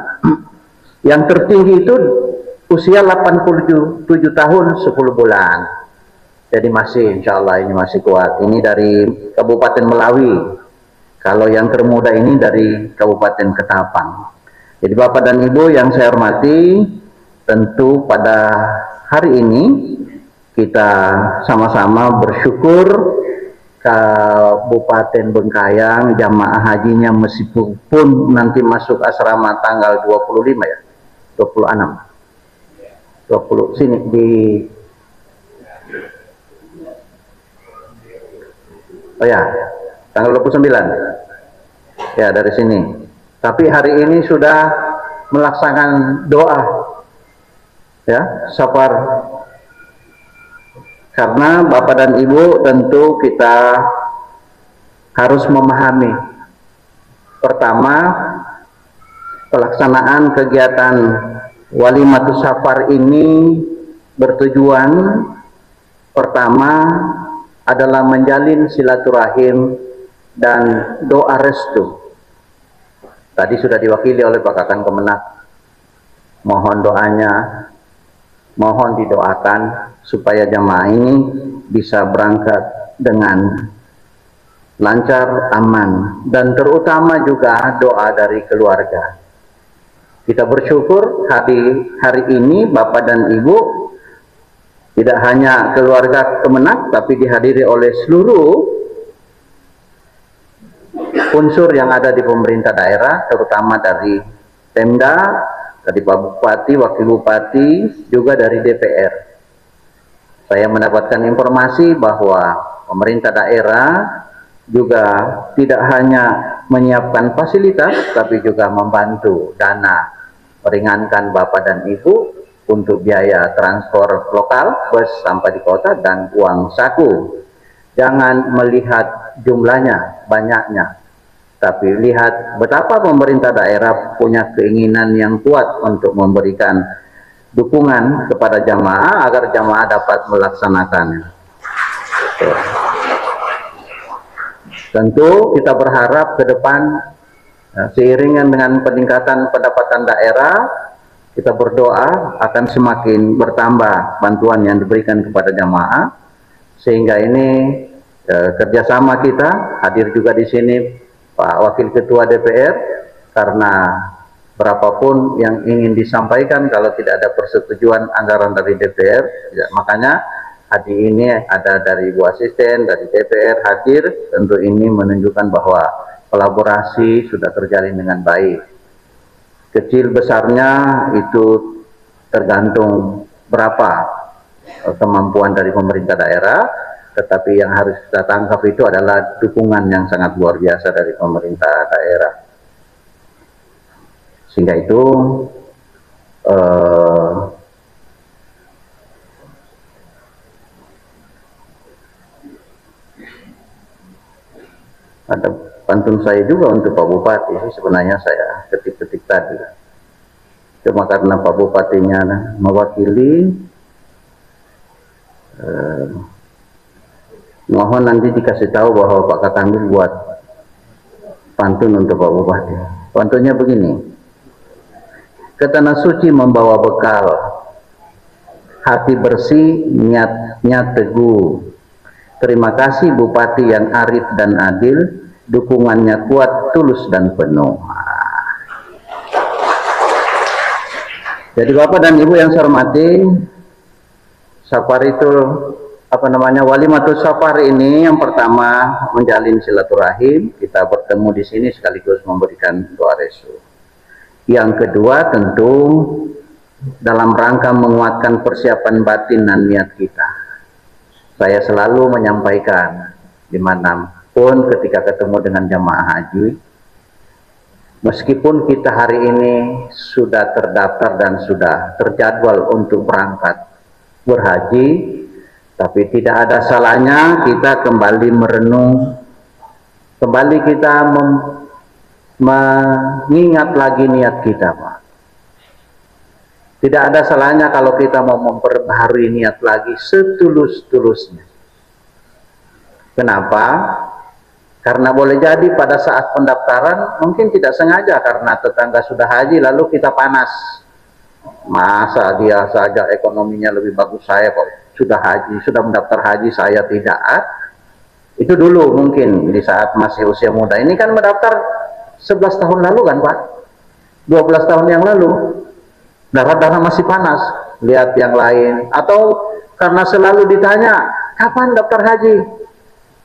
Yang tertinggi itu usia 87 tahun 10 bulan. Jadi masih, insya Allah ini masih kuat. Ini dari Kabupaten Melawi. Kalau yang termuda ini dari Kabupaten Ketapang. Jadi Bapak dan Ibu yang saya hormati, tentu pada hari ini kita sama-sama bersyukur Kabupaten Bengkayang jamaah hajinya meskipun nanti masuk asrama tanggal 25 ya, 26. 20 sini di oh ya, tanggal 29 ya dari sini. Tapi hari ini sudah melaksanakan doa ya, safar. Karena Bapak dan Ibu tentu kita harus memahami. Pertama, pelaksanaan kegiatan Walimatus Safar ini bertujuan pertama adalah menjalin silaturahim dan doa restu. Tadi sudah diwakili oleh Pak Kakang Kemenak. Mohon doanya, mohon didoakan supaya jamaah ini bisa berangkat dengan lancar, aman, dan terutama juga doa dari keluarga. Kita bersyukur hari ini Bapak dan Ibu tidak hanya keluarga Kemenak, tapi dihadiri oleh seluruh unsur yang ada di pemerintah daerah, terutama dari Pemda, dari Pak Bupati, Wakil Bupati, juga dari DPR. Saya mendapatkan informasi bahwa pemerintah daerah juga tidak hanya menyiapkan fasilitas, tapi juga membantu dana, meringankan Bapak dan Ibu untuk biaya transport lokal, bus sampai di kota, dan uang saku. Jangan melihat jumlahnya, banyaknya, tapi lihat betapa pemerintah daerah punya keinginan yang kuat untuk memberikan dukungan kepada jamaah agar jamaah dapat melaksanakannya. Tentu kita berharap ke depan, seiringan dengan peningkatan pendapatan daerah, kita berdoa akan semakin bertambah bantuan yang diberikan kepada jamaah, sehingga ini kerjasama kita, hadir juga di sini Pak Wakil Ketua DPR, karena berapapun yang ingin disampaikan kalau tidak ada persetujuan anggaran dari DPR, ya, makanya hari ini ada dari Ibu Asisten, dari DPR hadir, tentu ini menunjukkan bahwa kolaborasi sudah terjalin dengan baik. Kecil besarnya itu tergantung berapa kemampuan dari pemerintah daerah, tetapi yang harus kita tangkap itu adalah dukungan yang sangat luar biasa dari pemerintah daerah. Sehingga itu ada pantun saya juga untuk Pak Bupati. Sebenarnya saya ketik-ketik tadi, cuma karena Pak Bupatinya mewakili, mohon nanti dikasih tahu bahwa Pak Kakang buat pantun untuk Pak Bupati. Pantunnya begini: ke tanah suci membawa bekal, hati bersih, niatnya teguh. Terima kasih Bupati yang arif dan adil, dukungannya kuat, tulus dan penuh. Jadi Bapak dan Ibu yang saya hormati, safar itu Walimatus Safar ini yang pertama menjalin silaturahim, kita bertemu di sini sekaligus memberikan doa restu. Yang kedua tentu dalam rangka menguatkan persiapan batin dan niat kita. Saya selalu menyampaikan dimanapun ketika ketemu dengan jamaah haji, meskipun kita hari ini sudah terdaftar dan sudah terjadwal untuk berangkat berhaji, tapi tidak ada salahnya kita kembali merenung, kembali kita mengingat lagi niat kita, Pak. Tidak ada salahnya kalau kita mau memperbaharui niat lagi setulus-tulusnya. Kenapa? Karena boleh jadi pada saat pendaftaran mungkin tidak sengaja karena tetangga sudah haji lalu kita panas. Masa dia saja ekonominya lebih bagus saya kok sudah haji, sudah mendaftar haji, saya tidak. Itu dulu mungkin di saat masih usia muda. Ini kan mendaftar 11 tahun lalu kan Pak? 12 tahun yang lalu. Darah-darah masih panas, lihat yang lain. Atau karena selalu ditanya, kapan daftar haji?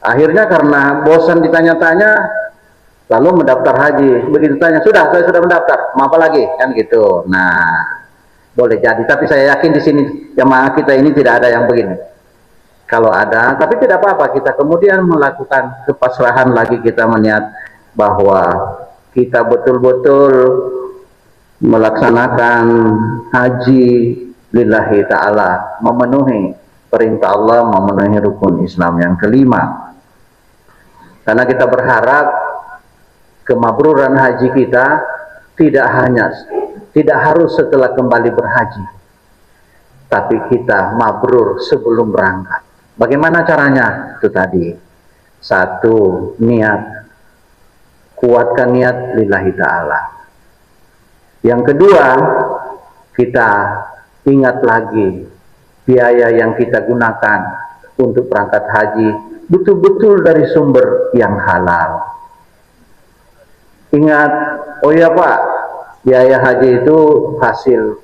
Akhirnya karena bosan ditanya-tanya, lalu mendaftar haji. Begitu tanya, sudah, saya sudah mendaftar, mau apa lagi? Kan gitu. Nah, boleh jadi. Tapi saya yakin di sini jamaah kita ini tidak ada yang begini. Kalau ada, tapi tidak apa-apa. Kita kemudian melakukan kepasrahan lagi, kita meniat bahwa kita betul-betul melaksanakan haji lillahi ta'ala, memenuhi perintah Allah, memenuhi rukun Islam yang kelima. Karena kita berharap kemabruran haji kita tidak harus setelah kembali berhaji, tapi kita mabrur sebelum berangkat. Bagaimana caranya? Itu tadi, satu, niat, kuatkan niat lillahi ta'ala. Yang kedua, kita ingat lagi biaya yang kita gunakan untuk berangkat haji betul-betul dari sumber yang halal. Ingat, oh ya Pak, biaya haji itu hasil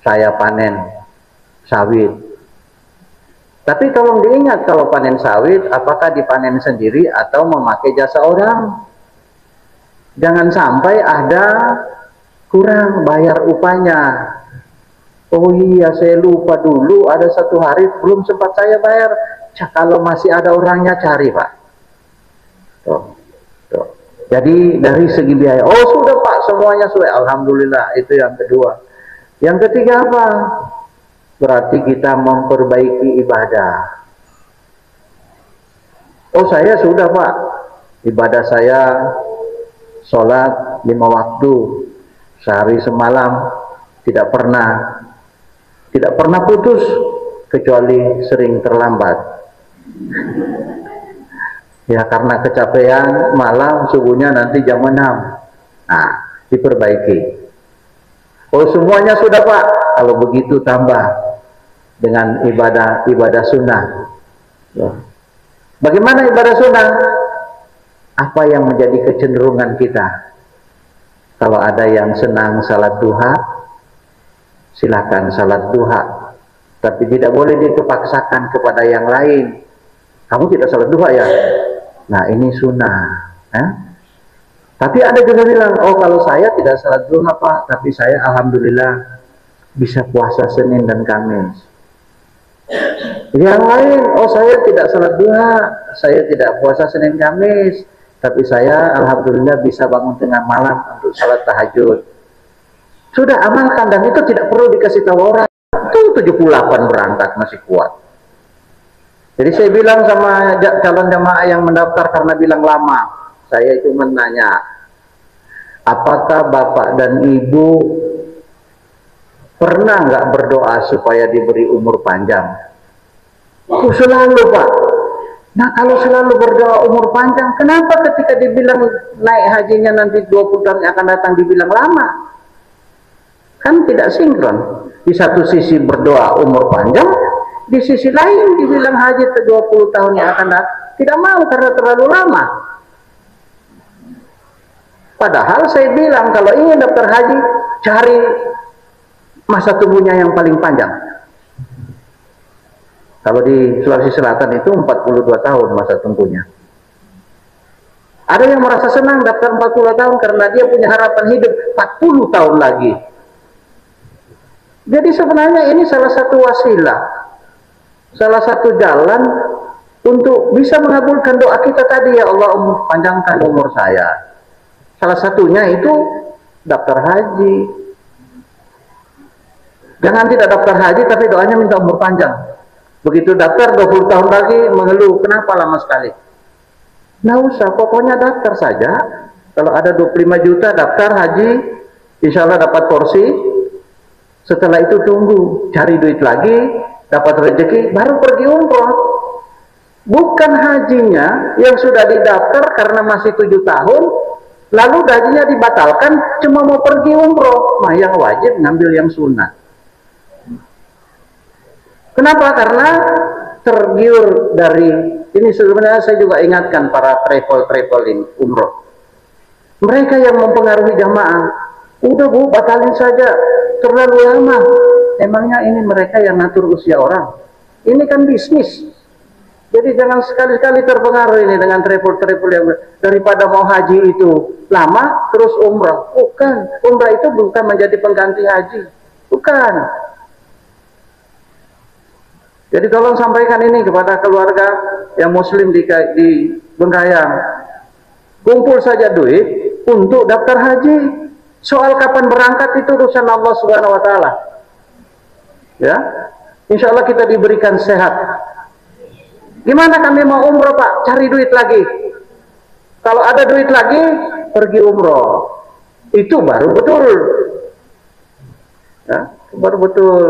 saya panen sawit. Tapi tolong diingat, kalau panen sawit, apakah dipanen sendiri atau memakai jasa orang? Jangan sampai ada kurang bayar upahnya. Oh iya, saya lupa dulu, ada satu hari belum sempat saya bayar. Kalau masih ada orangnya, cari Pak. Tuh. Jadi dari segi biaya, oh sudah Pak, semuanya sudah, alhamdulillah. Itu yang kedua. Yang ketiga apa? Berarti kita memperbaiki ibadah. Oh saya sudah Pak, ibadah saya sholat 5 waktu sehari semalam, tidak pernah putus kecuali sering terlambat. Ya karena kecapean, malam subuhnya nanti jam 6. Nah, diperbaiki. Oh semuanya sudah Pak, kalau begitu tambah dengan ibadah sunnah. Bagaimana ibadah sunnah? Apa yang menjadi kecenderungan kita? Kalau ada yang senang salat duha, silakan salat duha, tapi tidak boleh dipaksakan kepada yang lain. Kamu tidak salat duha ya? Nah ini sunnah. Tapi ada juga bilang, oh kalau saya tidak salat duha Pak, tapi saya alhamdulillah bisa puasa Senin dan Kamis. Yang lain, oh saya tidak salat duha, saya tidak puasa Senin Kamis, tapi saya alhamdulillah bisa bangun tengah malam untuk salat tahajud. Sudah amalkan, dan itu tidak perlu dikasih tahu orang. Itu 78 berangkat masih kuat. Jadi saya bilang sama calon jamaah yang mendaftar karena bilang lama, saya itu menanya, apakah bapak dan ibu pernah nggak berdoa supaya diberi umur panjang? Oh selalu Pak. Nah kalau selalu berdoa umur panjang, kenapa ketika dibilang naik hajinya nanti 20 tahun yang akan datang dibilang lama? Kan tidak sinkron. Di satu sisi berdoa umur panjang, di sisi lain dibilang haji 20 tahun yang akan datang. Tidak mau karena terlalu lama. Padahal saya bilang kalau ingin daftar haji, cari masa tunggunya yang paling panjang. Kalau di Sulawesi Selatan itu 42 tahun masa tunggunya. Ada yang merasa senang daftar 40 tahun karena dia punya harapan hidup 40 tahun lagi. Jadi sebenarnya ini salah satu wasilah, salah satu jalan untuk bisa mengabulkan doa kita tadi, ya Allah panjangkan umur saya. Salah satunya itu daftar haji. Jangan tidak daftar haji tapi doanya minta umur panjang. Begitu daftar 20 tahun lagi mengeluh, kenapa lama sekali? Nggak usah, pokoknya daftar saja. Kalau ada 25 juta daftar haji, insya Allah dapat porsi. Setelah itu tunggu, cari duit lagi, dapat rezeki, baru pergi umroh. Bukan hajinya yang sudah didaftar karena masih 7 tahun, lalu hajinya dibatalkan, cuma mau pergi umroh. Nah yang wajib ngambil yang sunnah. Kenapa? Karena tergiur dari, ini sebenarnya saya juga ingatkan para travel ini, umroh. Mereka yang mempengaruhi jamaah, udah Bu, batalin saja, terlalu lama. Emangnya ini mereka yang ngatur usia orang? Ini kan bisnis. Jadi jangan sekali-kali terpengaruh ini dengan travel yang daripada mau haji itu lama terus umrah. Bukan, umrah itu bukan menjadi pengganti haji. Bukan. Jadi tolong sampaikan ini kepada keluarga yang muslim di Bengkayang. Kumpul saja duit untuk daftar haji. Soal kapan berangkat itu urusan Allah Subhanahu wa taala. Ya. Insya Allah kita diberikan sehat. Gimana kami mau umroh Pak? Cari duit lagi. Kalau ada duit lagi, pergi umroh. Itu baru betul. Ya, baru betul.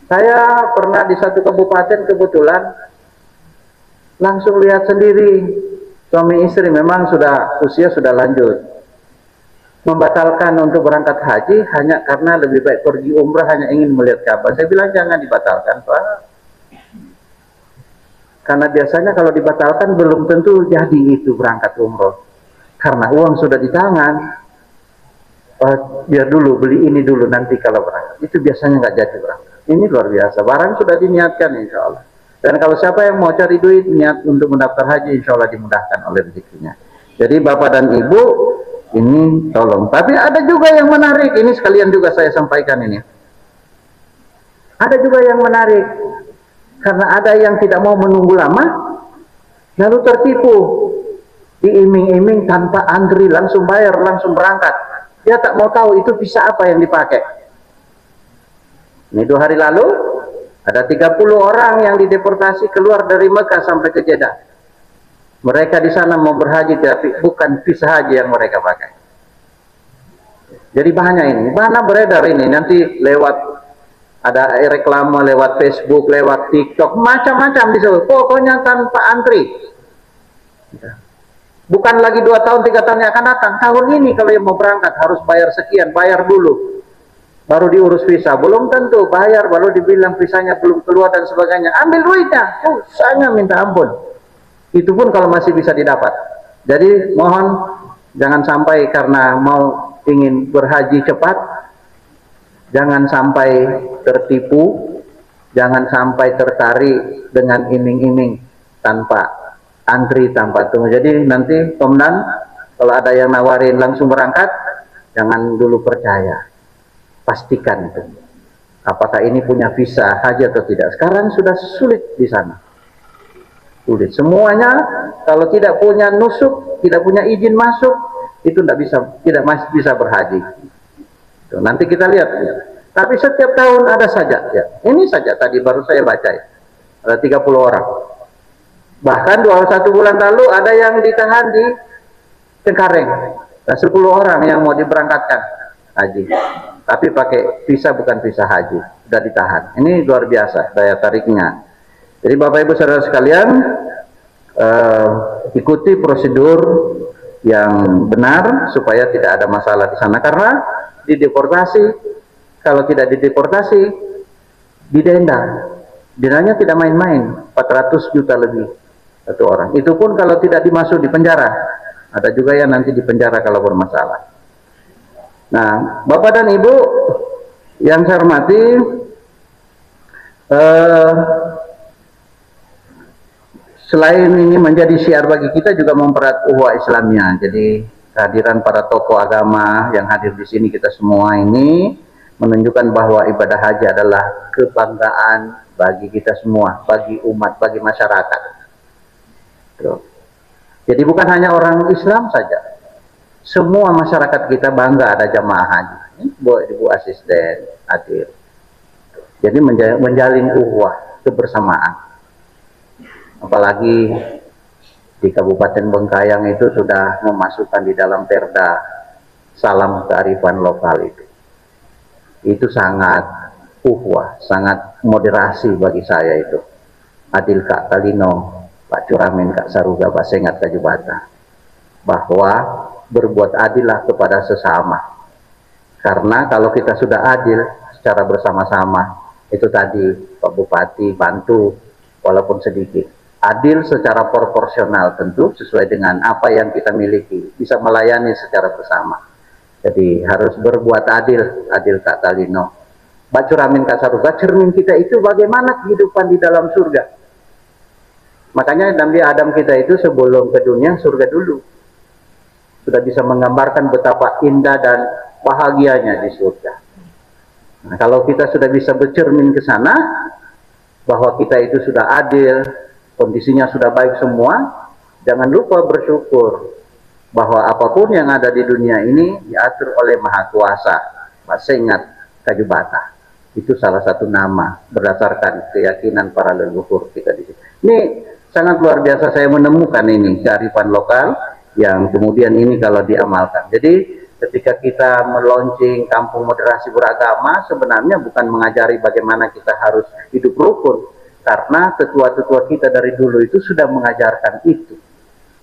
Saya pernah di satu kabupaten kebetulan langsung lihat sendiri, suami istri memang usia sudah lanjut, membatalkan untuk berangkat haji hanya karena lebih baik pergi umrah, hanya ingin melihat Ka'bah. Saya bilang jangan dibatalkan, Pak. Karena biasanya kalau dibatalkan belum tentu jadi itu berangkat umroh. Karena uang sudah di tangan. Biar dulu beli ini dulu, nanti kalau berangkat. Itu biasanya nggak jadi berangkat. Ini luar biasa. Barang sudah diniatkan insya Allah. Dan kalau siapa yang mau cari duit niat untuk mendaftar haji, insya Allah dimudahkan oleh rezekinya. Jadi Bapak dan Ibu ini tolong. Tapi ada juga yang menarik. Ini sekalian juga saya sampaikan ini. Ada juga yang menarik. Karena ada yang tidak mau menunggu lama, lalu tertipu, diiming-iming tanpa antri, langsung bayar, langsung berangkat. Dia tak mau tahu itu visa apa yang dipakai. Ini 2 hari lalu, ada 30 orang yang dideportasi keluar dari Mekah sampai ke Jeddah. Mereka di sana mau berhaji, tapi bukan visa haji yang mereka pakai. Jadi banyak ini, mana beredar ini, nanti lewat ada reklame lewat Facebook, lewat TikTok, macam-macam disebut. Pokoknya tanpa antri. Bukan lagi 2 tahun, 3 tahun yang akan datang. Tahun ini kalau yang mau berangkat harus bayar sekian, bayar dulu. Baru diurus visa. Belum tentu bayar, baru dibilang visanya belum keluar dan sebagainya. Ambil duitnya, susahnya minta ampun. Itu pun kalau masih bisa didapat. Jadi mohon jangan sampai karena mau ingin berhaji cepat, jangan sampai tertipu, jangan sampai tertarik dengan iming-iming tanpa antri, tanpa tunggu. Jadi nanti Komandan kalau ada yang nawarin langsung berangkat, jangan dulu percaya. Pastikan itu. Apakah ini punya visa haji atau tidak. Sekarang sudah sulit di sana. Sulit. Semuanya kalau tidak punya nusuk, tidak punya izin masuk, itu tidak bisa berhaji. Nanti kita lihat ya. Tapi setiap tahun ada saja ya. Ini saja tadi baru saya baca ya. Ada 30 orang. Bahkan 21 bulan lalu ada yang ditahan di Cengkareng. Nah, 10 orang yang mau diberangkatkan haji. Tapi pakai visa bukan visa haji, sudah ditahan. Ini luar biasa daya tariknya. Jadi Bapak Ibu Saudara sekalian, ikuti prosedur yang benar supaya tidak ada masalah di sana. Karena dideportasi, kalau tidak dideportasi, didenda. Dendanya tidak main-main, 400 juta lebih satu orang. Itu pun kalau tidak dimasuk di penjara. Ada juga yang nanti di penjara kalau bermasalah. Nah, Bapak dan Ibu yang saya hormati, selain ini menjadi syiar bagi kita juga mempererat ukhuwah Islamiyah. Jadi kehadiran para tokoh agama yang hadir di sini kita semua ini menunjukkan bahwa ibadah haji adalah kebanggaan bagi kita semua, bagi umat, bagi masyarakat. Jadi bukan hanya orang Islam saja. Semua masyarakat kita bangga ada jamaah haji. Ibu asisten hadir. Jadi menjalin ukhuwah, kebersamaan. Apalagi di Kabupaten Bengkayang itu sudah memasukkan di dalam perda salam kearifan lokal itu. Itu sangat ukhuwah, sangat moderasi bagi saya itu. Adil Kak Talino, Pak Curamin Kak Saruga, Pak Sengat Kak Jubata. Bahwa berbuat adillah kepada sesama. Karena kalau kita sudah adil secara bersama-sama, itu tadi Pak Bupati bantu walaupun sedikit. Adil secara proporsional tentu sesuai dengan apa yang kita miliki, bisa melayani secara bersama. Jadi harus berbuat adil, adil Kak Talino. Pak Curamin Kak Saruga, cermin kita itu bagaimana kehidupan di dalam surga. Makanya Nabi Adam kita itu sebelum ke dunia surga dulu. Sudah bisa menggambarkan betapa indah dan bahagianya di surga. Nah, kalau kita sudah bisa bercermin ke sana, bahwa kita itu sudah adil, kondisinya sudah baik semua, jangan lupa bersyukur bahwa apapun yang ada di dunia ini diatur oleh Maha Kuasa. Masih ingat Kajubata. Itu salah satu nama berdasarkan keyakinan para leluhur kita di sini. Ini sangat luar biasa saya menemukan ini kearifan lokal yang kemudian ini kalau diamalkan. Jadi ketika kita meluncing kampung moderasi beragama, sebenarnya bukan mengajari bagaimana kita harus hidup rukun, karena tetua-tetua kita dari dulu itu sudah mengajarkan itu.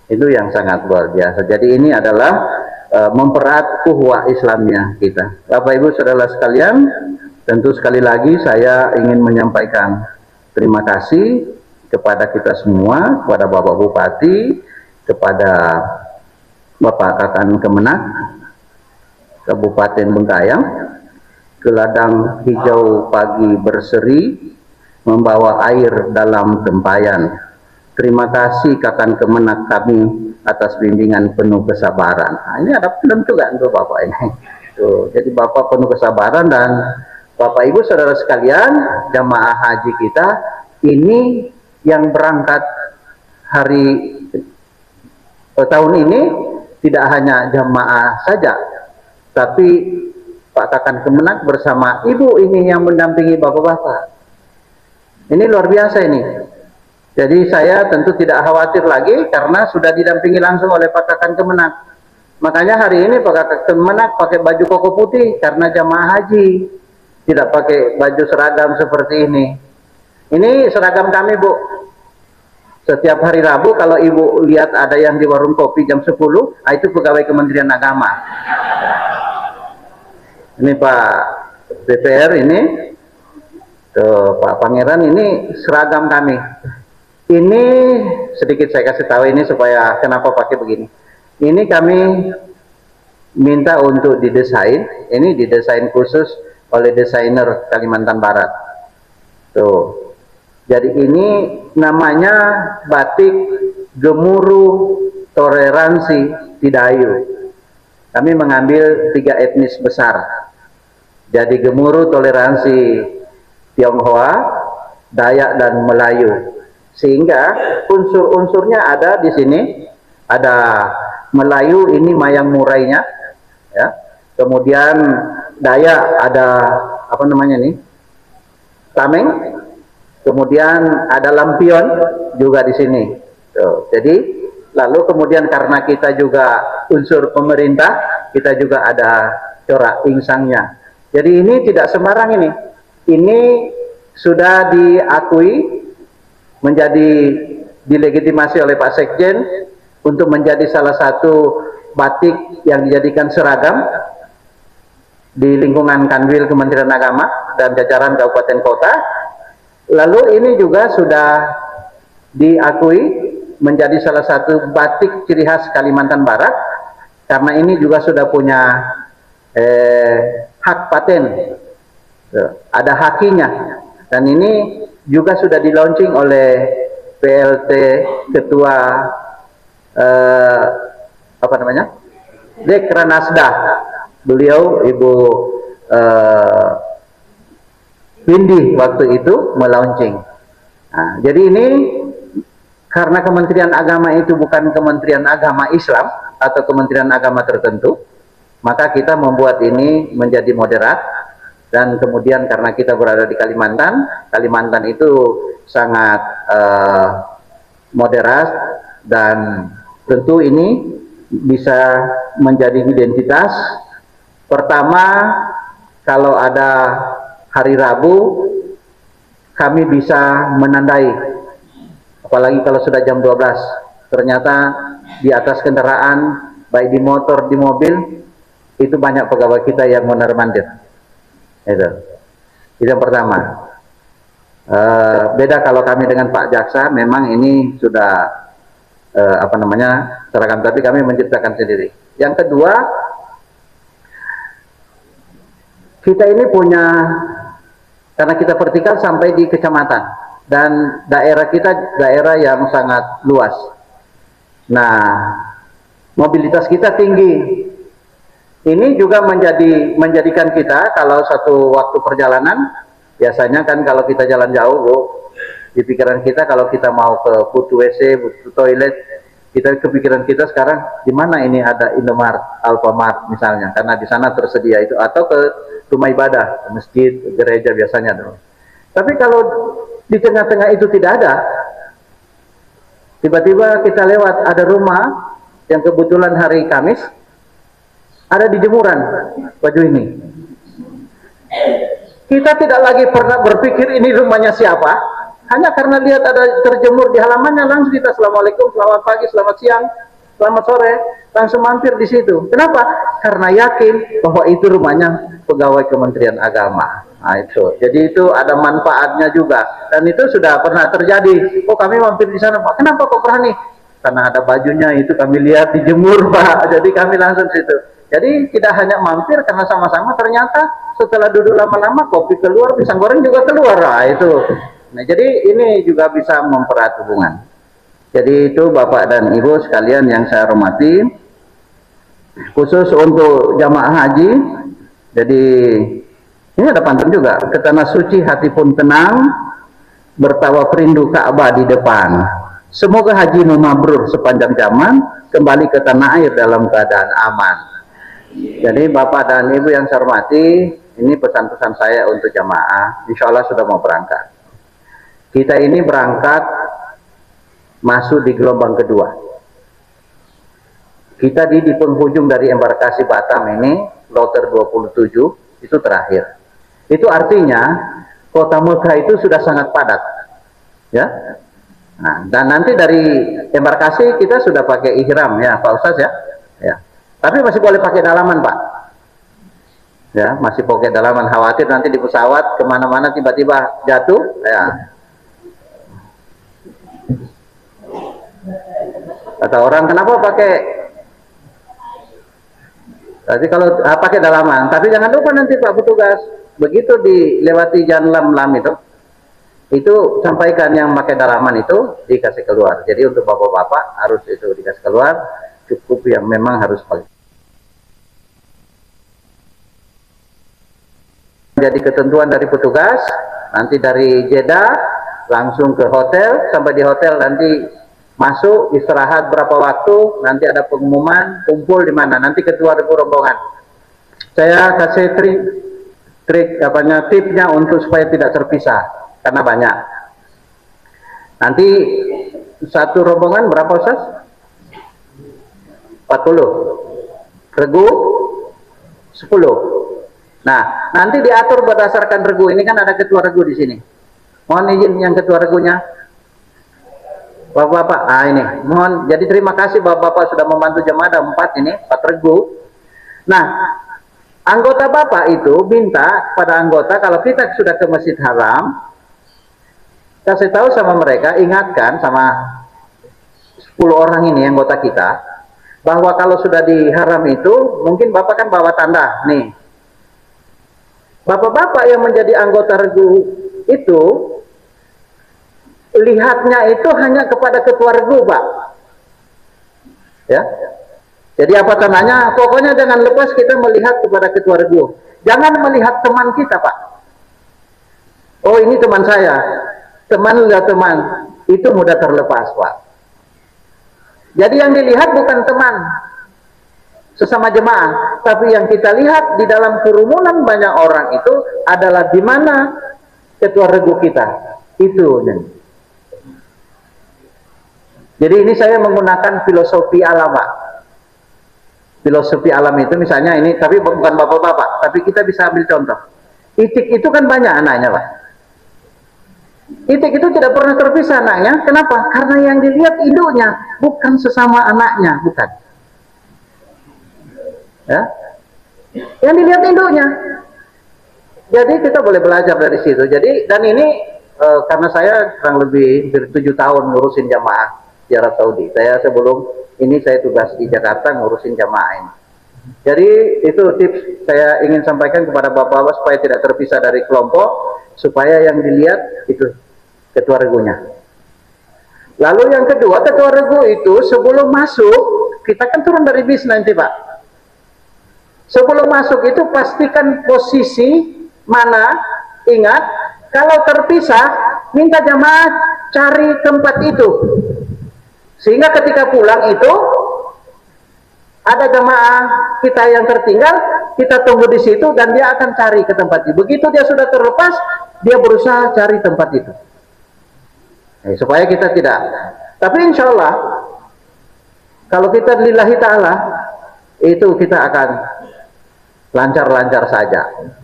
Itu yang sangat luar biasa. Jadi ini adalah mempererat ukhuwah Islamnya kita. Bapak Ibu saudara sekalian, tentu sekali lagi saya ingin menyampaikan terima kasih kepada kita semua, kepada Bapak Bupati, kepada Bapak Kakan Kemenak Kabupaten Bengkayang, ke ladang hijau pagi berseri, membawa air dalam tempayan. Terima kasih Kakan Kemenak kami atas bimbingan penuh kesabaran. Nah, ini ada film juga untuk Bapak ini. Tuh, jadi Bapak penuh kesabaran, dan Bapak Ibu saudara sekalian, jamaah haji kita ini yang berangkat hari tahun ini tidak hanya jamaah saja, tapi Pak Kakan Kemenak bersama Ibu ini yang mendampingi Bapak-Bapak. Ini luar biasa ini. Jadi saya tentu tidak khawatir lagi karena sudah didampingi langsung oleh Pak Kakan Kemenak. Makanya hari ini Pak Kakan Kemenak pakai baju koko putih karena jamaah haji, tidak pakai baju seragam seperti ini. Ini seragam kami, Bu. Setiap hari Rabu kalau Ibu lihat ada yang di warung kopi jam 10, itu pegawai Kementerian Agama. Ini Pak DPR ini, tuh, Pak Pangeran, ini seragam kami. Ini sedikit saya kasih tahu ini supaya kenapa pakai begini. Ini kami minta untuk didesain. Ini didesain khusus oleh desainer Kalimantan Barat. Tuh. Jadi ini namanya batik gemuruh toleransi Tidayu. Kami mengambil 3 etnis besar. Jadi gemuruh toleransi Tionghoa, Dayak dan Melayu. Sehingga unsur-unsurnya ada di sini. Ada Melayu, ini mayang murainya, ya. Kemudian Dayak ada apa namanya nih? Tameng. Kemudian ada lampion juga di sini. Tuh, jadi lalu kemudian karena kita juga unsur pemerintah, kita juga ada corak insangnya. Jadi ini tidak sembarang ini. Ini sudah diakui, menjadi dilegitimasi oleh Pak Sekjen untuk menjadi salah satu batik yang dijadikan seragam di lingkungan Kanwil Kementerian Agama dan jajaran kabupaten kota. Lalu ini juga sudah diakui menjadi salah satu batik ciri khas Kalimantan Barat, karena ini juga sudah punya hak paten, ada hakinya, dan ini juga sudah di launching oleh PLT Ketua apa namanya, Dekranasda, beliau Ibu Windy waktu itu melaunching. Nah, jadi ini karena Kementerian Agama itu bukan Kementerian Agama Islam atau Kementerian Agama tertentu, maka kita membuat ini menjadi moderat. Dan kemudian karena kita berada di Kalimantan, Kalimantan itu sangat moderat, dan tentu ini bisa menjadi identitas. Pertama, kalau ada hari Rabu, kami bisa menandai, apalagi kalau sudah jam 12, ternyata di atas kendaraan, baik di motor, di mobil, itu banyak pegawai kita yang mondar-mandir. Itu yang pertama. Beda kalau kami dengan Pak Jaksa, memang ini sudah apa namanya, seragam, tapi kami menciptakan sendiri. Yang kedua, kita ini punya, karena kita vertikal sampai di kecamatan, dan daerah kita daerah yang sangat luas. Nah, mobilitas kita tinggi. Ini juga menjadikan kita kalau satu waktu perjalanan, biasanya kan kalau kita jalan jauh, Bu, di pikiran kita kalau kita mau ke butuh WC, butuh toilet, kita kepikiran kita sekarang di mana ini ada Indomart, Alfamart misalnya, karena di sana tersedia itu, atau ke rumah ibadah, masjid, gereja biasanya dong. Tapi kalau di tengah-tengah itu tidak ada, tiba-tiba kita lewat ada rumah yang kebetulan hari Kamis, ada di jemuran baju ini. Kita tidak lagi pernah berpikir ini rumahnya siapa, hanya karena lihat ada terjemur di halamannya, langsung kita assalamualaikum, selamat pagi, selamat siang, selamat sore, langsung mampir di situ. Kenapa? Karena yakin bahwa itu rumahnya pegawai Kementerian Agama. Nah, itu. Jadi itu ada manfaatnya juga, dan itu sudah pernah terjadi. Oh, kami mampir di sana, Pak. Kenapa kok berani? Karena ada bajunya itu kami lihat dijemur, Pak. Jadi kami langsung situ. Jadi tidak hanya mampir karena sama-sama, ternyata setelah duduk lama-lama kopi keluar, pisang goreng juga keluar. Nah, itu. Nah, jadi ini juga bisa mempererat hubungan. Jadi itu Bapak dan Ibu sekalian yang saya hormati, khusus untuk jamaah haji. Jadi ini ada pantun juga, ke tanah suci hati pun tenang, bertawaf rindu Ka'bah di depan. Semoga hajimu mabrur sepanjang zaman, kembali ke tanah air dalam keadaan aman. Jadi Bapak dan Ibu yang saya hormati, ini pesan-pesan saya untuk jamaah. Insya Allah sudah mau berangkat. Kita ini berangkat masuk di gelombang kedua. Kita di penghujung dari embarkasi Batam ini, kloter 27, itu terakhir. Itu artinya kota Mekah itu sudah sangat padat, ya. Nah, dan nanti dari embarkasi kita sudah pakai ihram ya, Pak Ustaz ya. Ya. Tapi masih boleh pakai dalaman, Pak. Ya, masih pakai dalaman, khawatir nanti di pesawat kemana-mana tiba-tiba jatuh. Ya. Kata orang, kenapa pakai? Tadi kalau pakai dalaman, tapi jangan lupa nanti Pak petugas, begitu dilewati jalan lam itu sampaikan yang pakai dalaman itu dikasih keluar. Jadi untuk bapak-bapak harus itu dikasih keluar, cukup yang memang harus pakai. Jadi ketentuan dari petugas, nanti dari Jeddah langsung ke hotel, sampai di hotel nanti masuk istirahat berapa waktu, nanti ada pengumuman kumpul di mana, nanti ketua rombongan. Saya kasih tipnya untuk supaya tidak terpisah karena banyak. Nanti satu rombongan berapa Ustaz? 40. Regu 10. Nah, nanti diatur berdasarkan regu. Ini kan ada ketua regu di sini. Mohon izin yang ketua regunya. Bapak-bapak, ini mohon, jadi terima kasih bapak-bapak sudah membantu jemaah, ada 4 regu. Nah, anggota bapak itu minta pada anggota, kalau kita sudah ke Masjid Haram, kasih tahu sama mereka, ingatkan sama 10 orang ini anggota kita, bahwa kalau sudah di haram itu, mungkin bapak kan bawa tanda, nih. Bapak-bapak yang menjadi anggota regu itu, lihatnya itu hanya kepada ketua regu, Pak. Ya. Jadi apa tandanya? Pokoknya jangan lepas kita melihat kepada ketua regu. Jangan melihat teman kita, Pak. Oh, ini teman saya. Teman lihat teman. Itu mudah terlepas, Pak. Jadi yang dilihat bukan teman sesama jemaah, tapi yang kita lihat di dalam kerumunan banyak orang itu adalah di mana ketua regu kita. Itu. Jadi ini saya menggunakan filosofi alam, Pak. Filosofi alam itu misalnya ini, tapi bukan bapak-bapak, tapi kita bisa ambil contoh. Itik itu kan banyak anaknya, Pak. Itik itu tidak pernah terpisah anaknya. Kenapa? Karena yang dilihat induknya, bukan sesama anaknya, bukan. Ya, yang dilihat induknya. Jadi kita boleh belajar dari situ. Jadi dan ini karena saya kurang lebih 7 tahun ngurusin jamaah di Arab Saudi. Saya sebelum ini saya tugas di Jakarta ngurusin jamaah ini. Jadi itu tips saya ingin sampaikan kepada bapak-bapak supaya tidak terpisah dari kelompok, supaya yang dilihat itu ketua regunya. Lalu yang kedua, ketua regu itu sebelum masuk, kita kan turun dari bis nanti, Pak. Sebelum masuk itu pastikan posisi mana, ingat, kalau terpisah, minta jamaah cari tempat itu. Sehingga ketika pulang itu, ada jamaah kita yang tertinggal, kita tunggu di situ dan dia akan cari ke tempat itu. Begitu dia sudah terlepas, dia berusaha cari tempat itu. Supaya kita tidak. Tapi insya Allah, kalau kita lillahi ta'ala, itu kita akan lancar-lancar saja.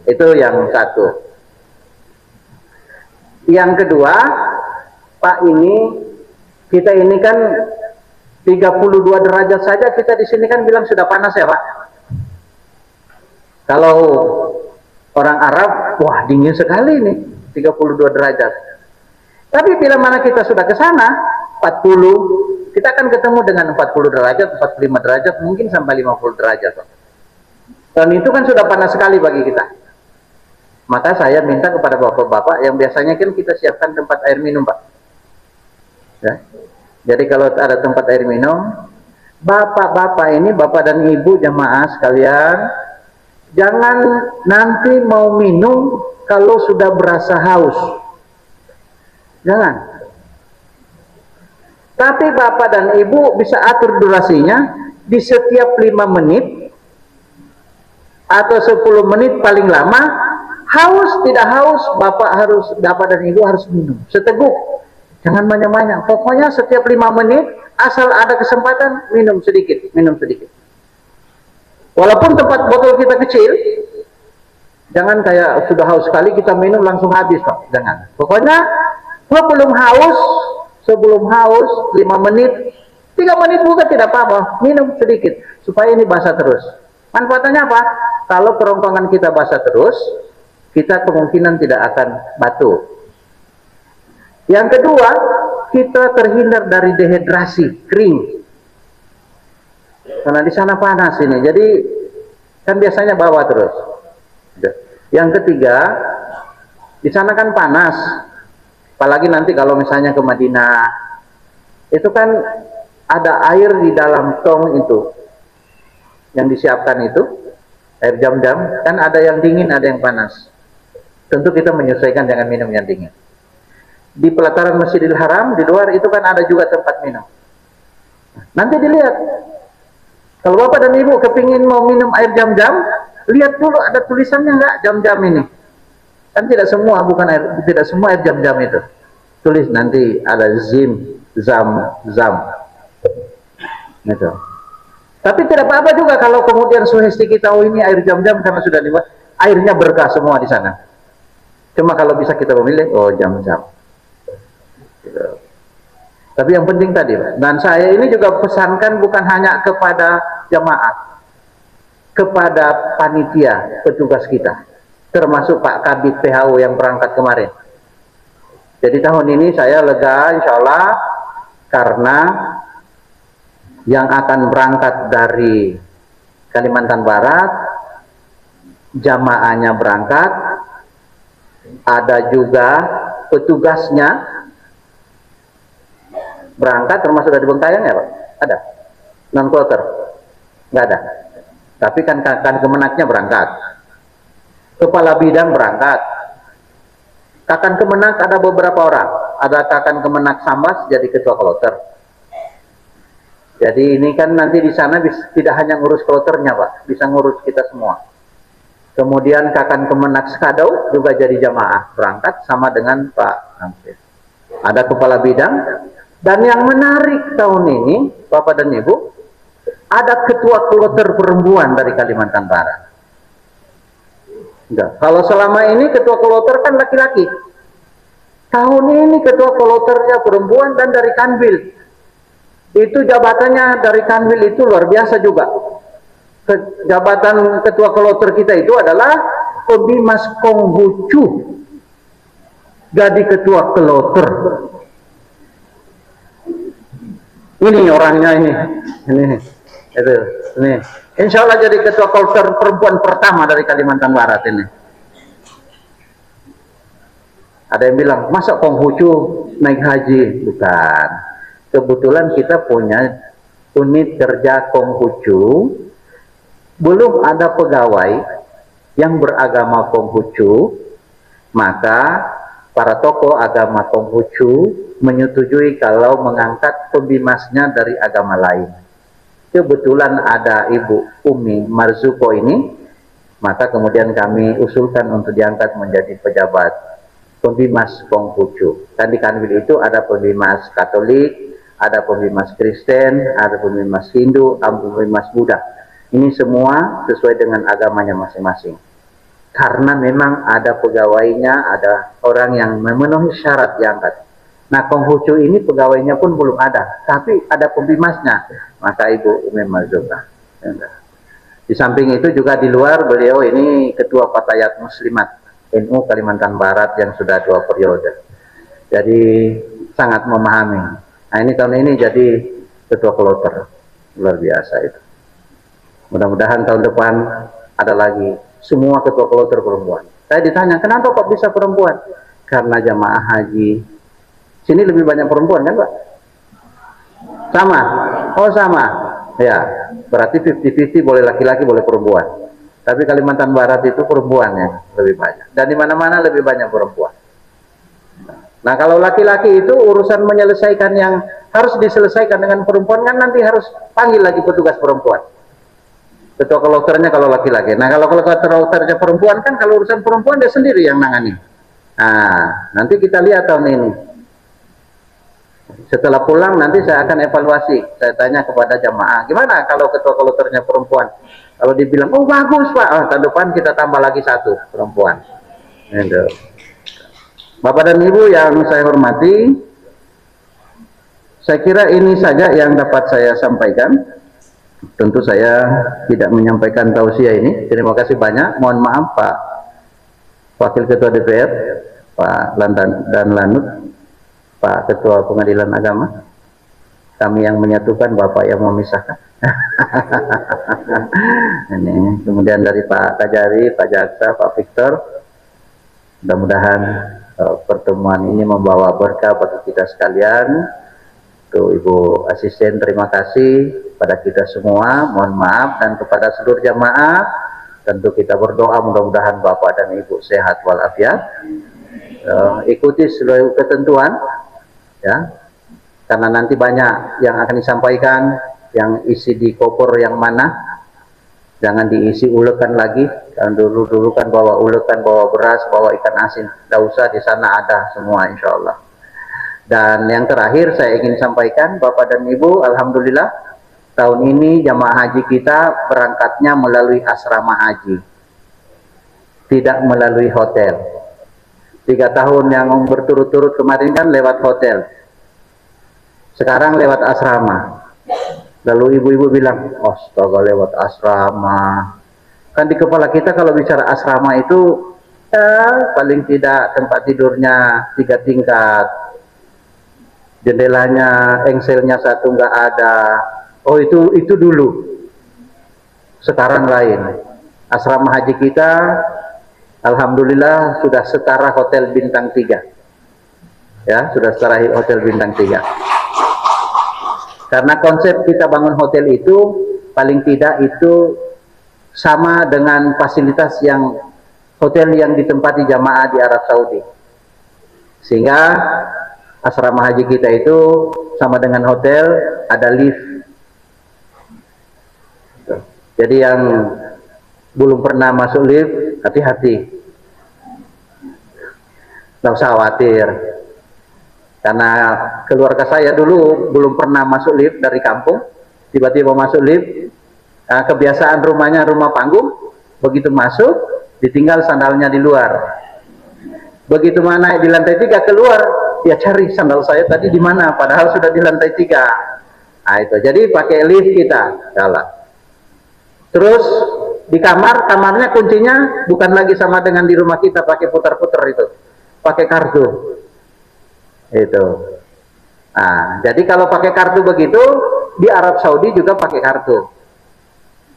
Itu yang satu. Yang kedua, Pak, kita ini kan 32 derajat saja kita di sini kan bilang sudah panas ya Pak. Kalau orang Arab, wah dingin sekali nih, 32 derajat. Tapi bila mana kita sudah ke sana, 40, kita akan ketemu dengan 40 derajat, 45 derajat, mungkin sampai 50 derajat. Dan itu kan sudah panas sekali bagi kita. Maka saya minta kepada bapak-bapak yang biasanya kan kita siapkan tempat air minum, Pak. Ya. Jadi kalau ada tempat air minum, bapak-bapak ini, bapak dan ibu jamaah sekalian, jangan nanti mau minum kalau sudah berasa haus. Jangan. Tapi bapak dan ibu bisa atur durasinya di setiap 5 menit atau 10 menit paling lama. Haus tidak haus, bapak dan ibu harus minum seteguk. Jangan banyak-banyak. Pokoknya setiap 5 menit asal ada kesempatan minum sedikit, minum sedikit. Walaupun tempat botol kita kecil, jangan kayak sudah haus sekali kita minum langsung habis, Pak. Jangan. Pokoknya sebelum haus 5 menit, 3 menit juga tidak apa-apa, minum sedikit supaya ini basah terus. Manfaatnya apa? Kalau kerongkongan kita basah terus, kita kemungkinan tidak akan batuk. Yang kedua, kita terhindar dari dehidrasi, kering. Karena di sana panas ini, jadi kan biasanya bawa terus. Yang ketiga, di sana kan panas. Apalagi nanti kalau misalnya ke Madinah, itu kan ada air di dalam tong itu, yang disiapkan itu, air jam-jam, kan ada yang dingin, ada yang panas. Tentu kita menyesuaikan dengan minum yang dingin. Di pelataran Masjidil Haram, di luar itu kan ada juga tempat minum. Nanti dilihat. Kalau bapak dan ibu kepingin mau minum air jam-jam, lihat dulu ada tulisannya nggak jam-jam ini. Kan tidak semua, tidak semua air jam-jam itu. Tulis nanti ada zam. Gitu. Tapi tidak apa-apa juga kalau kemudian sugesti kita, oh ini air jam-jam karena sudah dibuat, airnya berkah semua di sana. Cuma kalau bisa kita memilih, oh jam-jam. Gitu. Tapi yang penting tadi, dan saya ini juga pesankan bukan hanya kepada jamaah, kepada panitia, petugas kita, termasuk Pak Kabid PHU yang berangkat kemarin. Jadi tahun ini saya lega, insya Allah, karena yang akan berangkat dari Kalimantan Barat, jamaahnya berangkat, ada juga petugasnya berangkat, termasuk dari Bengkayang ya Pak? Ada? Non-kloter? Nggak ada? Tapi kan Kemenaknya berangkat, kepala bidang berangkat, Kakan Kemenak ada beberapa orang, ada Kakan Kemenak Sambas jadi ketua kloter. Jadi ini kan nanti di sana tidak hanya ngurus kloternya Pak, bisa ngurus kita semua. Kemudian Kakan Kemenak Skadau juga jadi jamaah berangkat sama dengan Pak Hamzah. Ada kepala bidang, dan yang menarik tahun ini Bapak dan Ibu, ada ketua kloter perempuan dari Kalimantan Barat. Enggak. Kalau selama ini ketua kloter kan laki-laki. Tahun ini ketua kloternya perempuan dan dari Kanwil. Itu jabatannya dari Kanwil itu luar biasa juga. Jabatan ketua kloter kita itu adalah Pembimas Konghucu, jadi ketua kloter. Ini orangnya ini itu ini. Insya Allah jadi ketua kloter perempuan pertama dari Kalimantan Barat ini. Ada yang bilang masa Konghucu naik haji? Bukan. Kebetulan kita punya unit kerja Konghucu. Belum ada pegawai yang beragama Konghucu, maka para tokoh agama Konghucu menyetujui kalau mengangkat pembimasnya dari agama lain. Kebetulan ada Ibu Umi Marzuko ini, maka kemudian kami usulkan untuk diangkat menjadi pejabat pembimas Konghucu. Dan di Kanwil itu ada pembimas Katolik, ada pembimas Kristen, ada pembimas Hindu, ada pembimas Buddha. Ini semua sesuai dengan agamanya masing-masing. Karena memang ada pegawainya, ada orang yang memenuhi syarat diangkat. Nah, Konghucu ini pegawainya pun belum ada, tapi ada pembimasnya, maka Ibu Umi Marzuka. Di samping itu juga di luar beliau ini Ketua Fatayat Muslimat NU Kalimantan Barat yang sudah 2 periode. Jadi sangat memahami. Nah, ini tahun ini jadi Ketua Kloter, luar biasa itu. Mudah-mudahan tahun depan ada lagi semua ketua kloter perempuan. Saya ditanya, kenapa kok bisa perempuan? Karena jamaah haji sini lebih banyak perempuan kan, Pak? Sama? Oh, sama. Ya, berarti 50-50, boleh laki-laki, boleh perempuan. Tapi Kalimantan Barat itu perempuannya lebih banyak. Dan di mana-mana lebih banyak perempuan. Nah, kalau laki-laki itu urusan menyelesaikan yang harus diselesaikan dengan perempuan kan nanti harus panggil lagi petugas perempuan. Ketua kloternya kalau laki-laki. Nah, kalau kloternya perempuan kan, kalau urusan perempuan dia sendiri yang nangani. Nah, nanti kita lihat tahun ini. Setelah pulang nanti saya akan evaluasi. Saya tanya kepada jamaah, gimana kalau ketua kloternya perempuan? Kalau dibilang, oh bagus Pak, tahun depan kita tambah lagi 1 perempuan. Gitu. Bapak dan Ibu yang saya hormati, saya kira ini saja yang dapat saya sampaikan. Tentu saya tidak menyampaikan tausiah ini. Terima kasih banyak. Mohon maaf Pak Wakil Ketua DPR, Pak dan Lanut, Pak Ketua Pengadilan Agama. Kami yang menyatukan, Bapak yang memisahkan. Ini kemudian dari Pak Kajari, Pak Jaksa, Pak Victor. Mudah-mudahan pertemuan ini membawa berkah bagi kita sekalian. Tuh, Ibu Asisten, terima kasih pada kita semua. Mohon maaf, dan kepada seluruh jamaah tentu kita berdoa mudah-mudahan Bapak dan Ibu sehat walafiat. Ikuti seluruh ketentuan ya, karena nanti banyak yang akan disampaikan, yang isi di koper yang mana jangan diisi ulekan lagi. Dan dulu kan bawa ulekan, bawa beras, bawa ikan asin, tidak usah, di sana ada semua insya Allah. Dan yang terakhir saya ingin sampaikan, Bapak dan Ibu, alhamdulillah tahun ini jamaah haji kita berangkatnya melalui asrama haji, tidak melalui hotel. 3 tahun yang berturut-turut kemarin kan lewat hotel, sekarang lewat asrama. Lalu ibu-ibu bilang, astaga, lewat asrama. Kan di kepala kita kalau bicara asrama itu ya, paling tidak tempat tidurnya 3 tingkat, jendelanya, engselnya 1 nggak ada. Oh, itu dulu. Sekarang lain. Asrama haji kita alhamdulillah sudah setara hotel bintang 3. Ya, sudah setara hotel bintang 3. Karena konsep kita bangun hotel itu paling tidak itu sama dengan fasilitas yang hotel yang ditempati jamaah di Arab Saudi. Sehingga asrama haji kita itu sama dengan hotel, ada lift. Jadi yang belum pernah masuk lift, hati-hati. Nggak usah khawatir. Karena keluarga saya dulu belum pernah masuk lift dari kampung, tiba-tiba masuk lift. Nah, kebiasaan rumahnya rumah panggung, begitu masuk, ditinggal sandalnya di luar. Begitu mana di lantai 3 keluar, dia cari sandal saya tadi di mana, padahal sudah di lantai 3. Nah itu, jadi pakai lift kita jalan. Terus di kamarnya kuncinya bukan lagi sama dengan di rumah kita pakai putar-putar itu, pakai kartu. Itu. Nah, jadi kalau pakai kartu begitu, di Arab Saudi juga pakai kartu.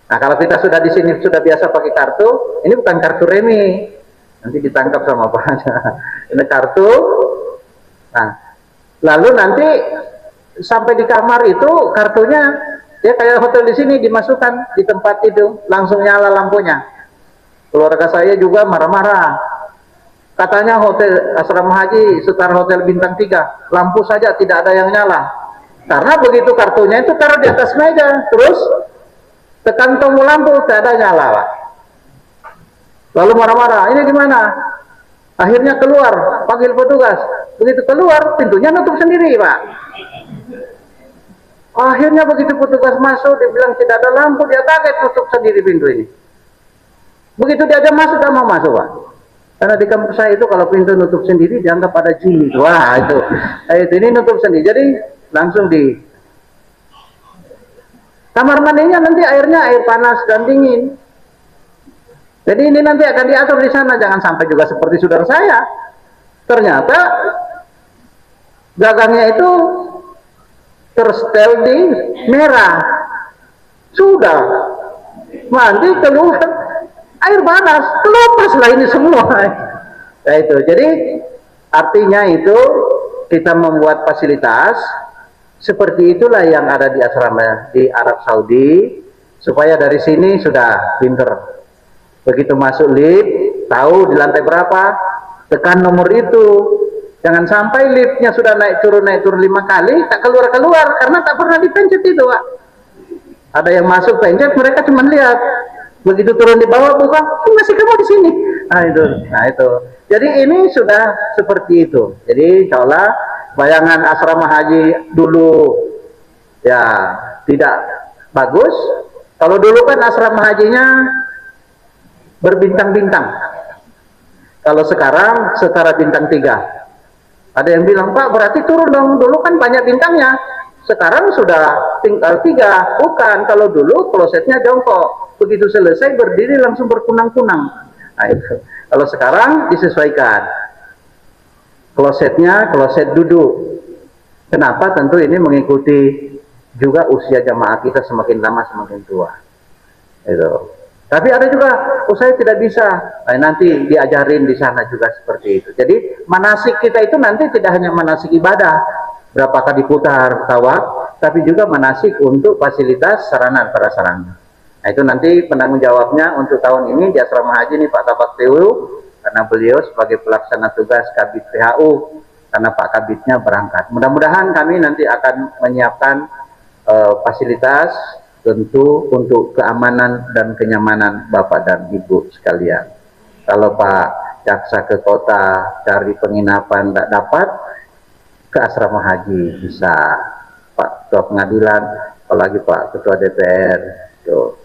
Nah, kalau kita sudah di sini sudah biasa pakai kartu, ini bukan kartu remi, nanti ditangkap sama Pak. Ini kartu. Nah, lalu nanti sampai di kamar itu kartunya ya kayak hotel di sini, dimasukkan di tempat itu, langsung nyala lampunya. Keluarga saya juga marah-marah. Katanya hotel asrama haji setara hotel bintang 3, lampu saja tidak ada yang nyala. Karena begitu kartunya itu taruh di atas meja, terus tekan tombol lampu tidak ada nyala, Pak. Lalu marah-marah, ini gimana? Akhirnya keluar, panggil petugas. Begitu keluar, pintunya nutup sendiri, Pak. Akhirnya begitu petugas masuk, dibilang tidak ada lampu, dia kaget tutup sendiri pintu ini. Begitu diajak masuk, tidak mau masuk, Pak. Karena di kampus saya itu kalau pintu nutup sendiri dianggap ada jin. Wah, itu ini nutup sendiri. Jadi langsung di kamar mandinya nanti airnya air panas dan dingin. Jadi ini nanti akan diatur di sana, jangan sampai juga seperti saudara saya. Ternyata gagangnya itu terstel di merah. Sudah mandi keluar air panas, kelopaslah ini semua. Nah itu, jadi artinya itu kita membuat fasilitas seperti itulah yang ada di asrama di Arab Saudi, supaya dari sini sudah pinter. Begitu masuk lift, tahu di lantai berapa, tekan nomor itu. Jangan sampai liftnya sudah naik turun 5 kali, tak keluar-keluar, karena tak pernah dipencet itu, Pak. Ada yang masuk pencet, mereka cuma lihat. Begitu turun di bawah, buka, masih kamu di sini. Nah itu. Jadi ini sudah seperti itu. Jadi insya Allah bayangan asrama haji dulu ya tidak bagus. Kalau dulu kan asrama hajinya berbintang-bintang. Kalau sekarang setara bintang 3. Ada yang bilang, Pak berarti turun dong, dulu kan banyak bintangnya. Sekarang sudah tinggal 3. Bukan, kalau dulu klosetnya jongkok. Begitu selesai berdiri langsung berkunang-kunang. Nah, itu. Kalau sekarang disesuaikan. Klosetnya kloset duduk. Kenapa? Tentu ini mengikuti juga usia jamaah kita semakin lama semakin tua. Itu. Tapi ada juga, saya tidak bisa. Nah, nanti diajarin di sana juga seperti itu. Jadi manasik kita itu nanti tidak hanya manasik ibadah, berapa kali putar tawaf, tapi juga manasik untuk fasilitas sarana prasarana. Nah itu nanti penanggung jawabnya untuk tahun ini di asrama haji nih Pak Kabit PHU, karena beliau sebagai pelaksana tugas Kabit PHU, karena Pak Kabitnya berangkat. Mudah-mudahan kami nanti akan menyiapkan fasilitas tentu untuk keamanan dan kenyamanan Bapak dan Ibu sekalian. Kalau Pak Jaksa ke kota cari penginapan tidak dapat, ke asrama haji bisa. Pak Ketua Pengadilan, apalagi Pak Ketua DPR, tuh.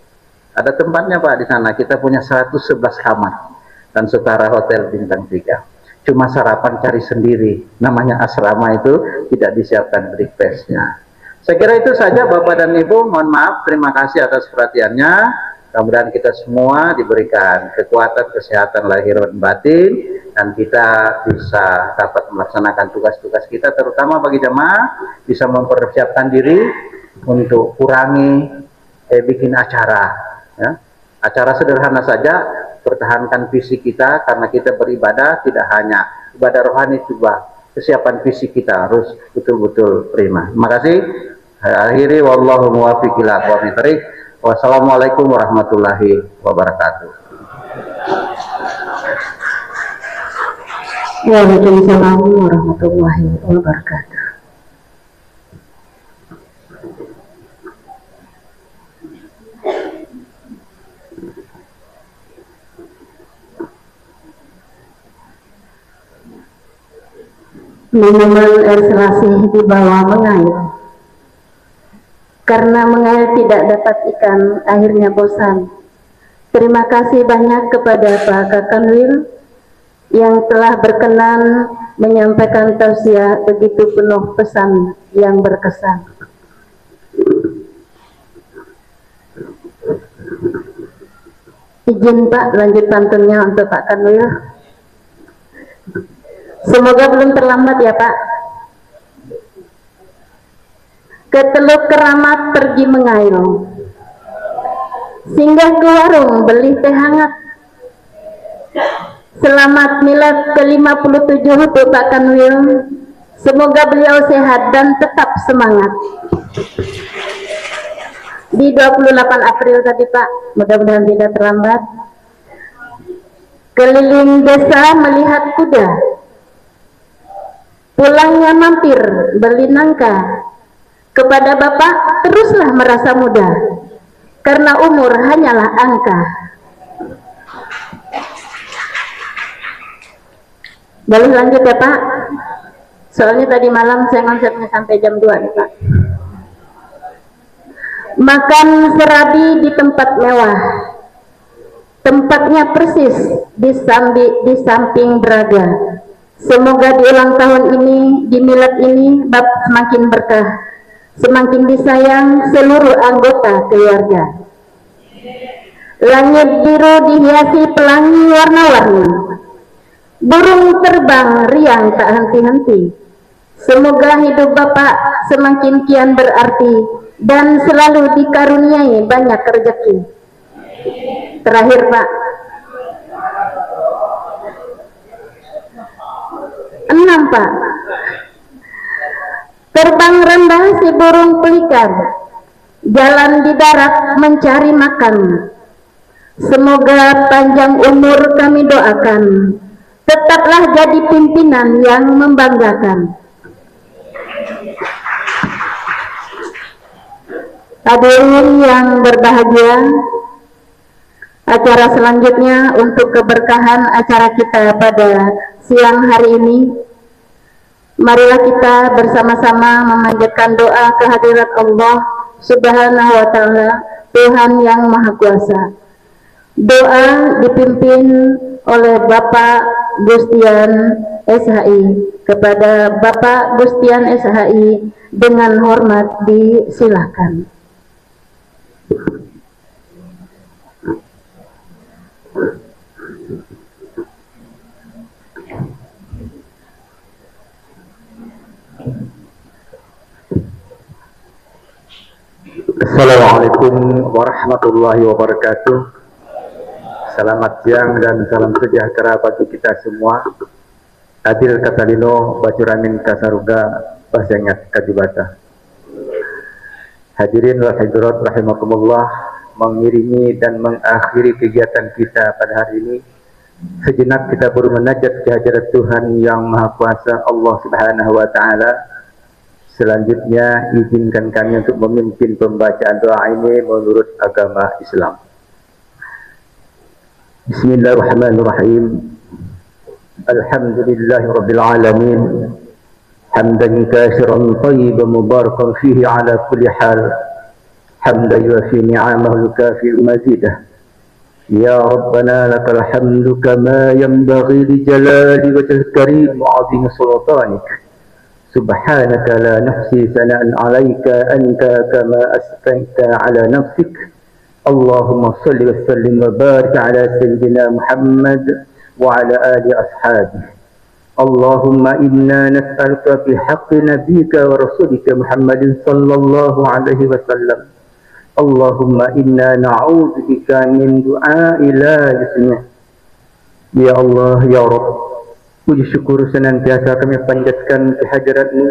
Ada tempatnya Pak di sana. Kita punya 111 kamar dan setara hotel bintang 3. Cuma sarapan cari sendiri. Namanya asrama itu tidak disiapkan breakfast-nya. Saya kira itu saja Bapak dan Ibu. Mohon maaf, terima kasih atas perhatiannya. Mudah-mudahan kita semua diberikan kekuatan, kesehatan lahir dan batin, dan kita bisa dapat melaksanakan tugas-tugas kita, terutama bagi jemaah bisa mempersiapkan diri untuk kurangi bikin acara, ya. Acara sederhana saja, pertahankan fisik kita, karena kita beribadah tidak hanya ibadah rohani, juga kesiapan fisik kita harus betul-betul prima. Terima kasih. Akhiri wallahu muwaffiq ila aqwamit thoriq. Wassalamualaikum warahmatullahi wabarakatuh. Waalaikumsalam warahmatullahi wabarakatuh. Minuman air selasih di bawah mengair. Karena mengair tidak dapat ikan, akhirnya bosan. Terima kasih banyak kepada Pak Kakanwil yang telah berkenan menyampaikan tausiah begitu penuh pesan yang berkesan. Izin Pak, lanjut pantunnya untuk Pak Kanwil. Semoga belum terlambat ya Pak. Ke Teluk Keramat pergi mengayung, singgah ke warung beli teh hangat. Selamat milad ke-57 untuk Pak Kanwil. Semoga beliau sehat dan tetap semangat. Di 28 April tadi Pak, mudah-mudahan tidak terlambat. Keliling desa melihat kuda, pulangnya mampir beli nangka. Kepada Bapak teruslah merasa muda, karena umur hanyalah angka. Boleh lanjut ya Pak? Soalnya tadi malam saya konsepnya sampai jam 2 nih Pak. makan serabi di tempat mewah, tempatnya persis di samping Braga. Semoga di ulang tahun ini, di milad ini, semakin berkah, semakin disayang seluruh anggota keluarga. Langit biru dihiasi pelangi warna-warni, burung terbang riang tak henti-henti. Semoga hidup Bapak semakin kian berarti dan selalu dikaruniai banyak rezeki. Terakhir Pak, 6 Pak, terbang rendah si burung pelikan, jalan di darat mencari makan. Semoga panjang umur kami doakan, tetaplah jadi pimpinan yang membanggakan. Hadirin yang berbahagia, acara selanjutnya untuk keberkahan acara kita pada siang hari ini, marilah kita bersama-sama memanjatkan doa kehadirat Allah Subhanahu wa Ta'ala, Tuhan yang Maha Kuasa. Doa dipimpin oleh Bapak Gustian SHI. Kepada Bapak Gustian SHI dengan hormat disilahkan. Assalamualaikum warahmatullahi wabarakatuh. Selamat siang dan salam sejahtera bagi kita semua. Adil Katalino Bacuramin Kasaruga Basengat Kadibata. Hadirin wa hadirat rahimakumullah, mengiringi dan mengakhiri kegiatan kita pada hari ini, sejenak kita bermunajat ke hadirat Tuhan yang Maha Kuasa Allah Subhanahu wa Ta'ala. Selanjutnya izinkan kami untuk memimpin pembacaan doa ini menurut agama Islam. Bismillahirrahmanirrahim. Alhamdulillahi Rabbil Alamin. Hamdan kathiran tayyiban mubarakan fihi ala kulli hal. Hamdan yuafi ni'amahu kafi mazidah. Ya Rabbana lakal hamdu kama yanbaghi li jalali wajhil karim wa 'azimi sultanik. Subhanaka la nahsi sana'an 'alaika anta kama asqaita 'ala nafsik. Allahumma salli wa sallim wa barik 'ala sayyidina Muhammad wa 'ala ali ashabihi. Allahumma inna nas'aluka bi haqqi nabiyyika wa rasulika Muhammadin sallallahu alaihi wasallam. Allahumma inna na'udzu bika min du'a'i la yusmi'. Ya Allah, ya Rabb, puji syukur senantiasa kami panjatkan kehadirat-Mu.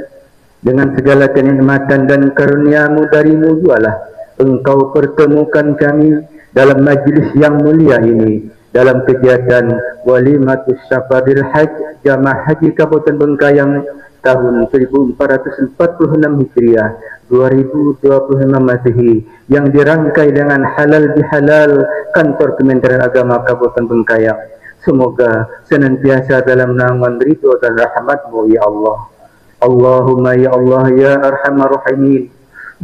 Dengan segala kenikmatan dan karunia-Mu darimu jualah Engkau pertemukan kami dalam majlis yang mulia ini, dalam kegiatan Walimatus Safaril Hajj Jamaah Haji Kabupaten Bengkayang tahun 1446 Hijriah 2025 Masehi yang dirangkai dengan halal bihalal Kantor Kementerian Agama Kabupaten Bengkayang. Semoga senantiasa dalam naungan ridho dan rahmat-Mu ya Allah. Allahumma ya Allah ya Arhamar Rahimin,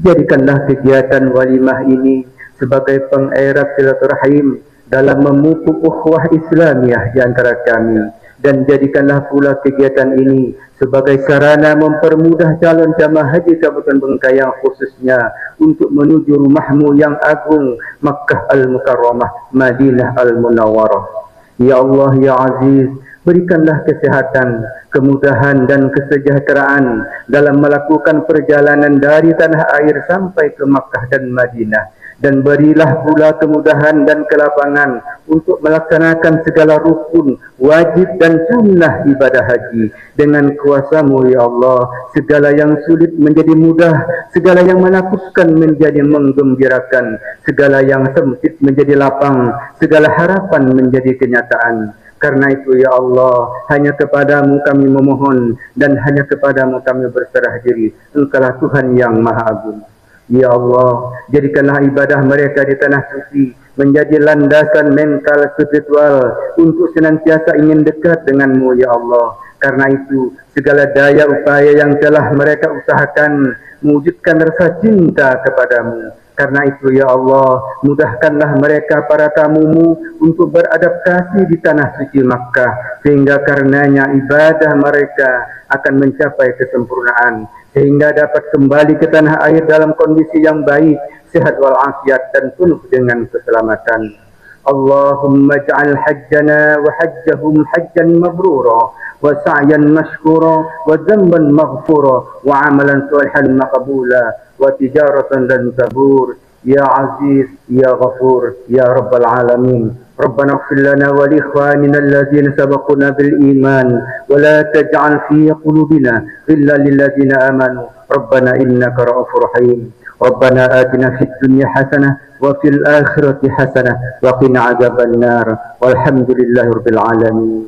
jadikanlah kegiatan walimah ini sebagai pengerat silaturahim dalam memupuk ukhuwah Islamiyah di antara kami, dan jadikanlah pula kegiatan ini sebagai sarana mempermudah calon jamaah haji Kabupaten Bengkayang khususnya untuk menuju rumah-Mu yang agung, Makkah Al-Mukarramah, Madinah Al-Munawwarah. Ya Allah ya Aziz, berikanlah kesehatan, kemudahan dan kesejahteraan dalam melakukan perjalanan dari tanah air sampai ke Makkah dan Madinah, dan berilah pula kemudahan dan kelapangan untuk melaksanakan segala rukun, wajib dan sunnah ibadah haji. Dengan kuasa-Mu ya Allah, segala yang sulit menjadi mudah, segala yang menakutkan menjadi menggembirakan, segala yang sempit menjadi lapang, segala harapan menjadi kenyataan. Karena itu ya Allah, hanya kepadamu kami memohon dan hanya kepadamu kami berserah diri. Engkaulah Tuhan yang Maha Agung. Ya Allah, jadikanlah ibadah mereka di tanah suci menjadi landasan mental spiritual untuk senantiasa ingin dekat denganmu ya Allah. Karena itu segala daya upaya yang telah mereka usahakan mewujudkan rasa cinta kepadamu, Karena itu ya Allah, mudahkanlah mereka para tamumu untuk beradaptasi di tanah suci Makkah, sehingga karenanya ibadah mereka akan mencapai kesempurnaan, sehingga dapat kembali ke tanah air dalam kondisi yang baik, sehat walafiat dan penuh dengan keselamatan. Allahumma ja'al hajjana wa hajjahum hajjan mabrura wa sa'yan mashkura wa dhanban maghfura wa amalan salihan maqbula wa tijaratan lan tabur ya aziz ya ghafur ya rabbal alamin. Rabbana ighfir lana wa li ikhwanina alladhina sabaquna bil iman wa la taj'al fi qulubina ghillan lil ladzina amanu rabbana innaka ra'ufur rahim. Rabbana atina fid dunya hasanah wa fil akhirati hasanah wa qina adzaban nar walhamdulillahi rabbil alamin.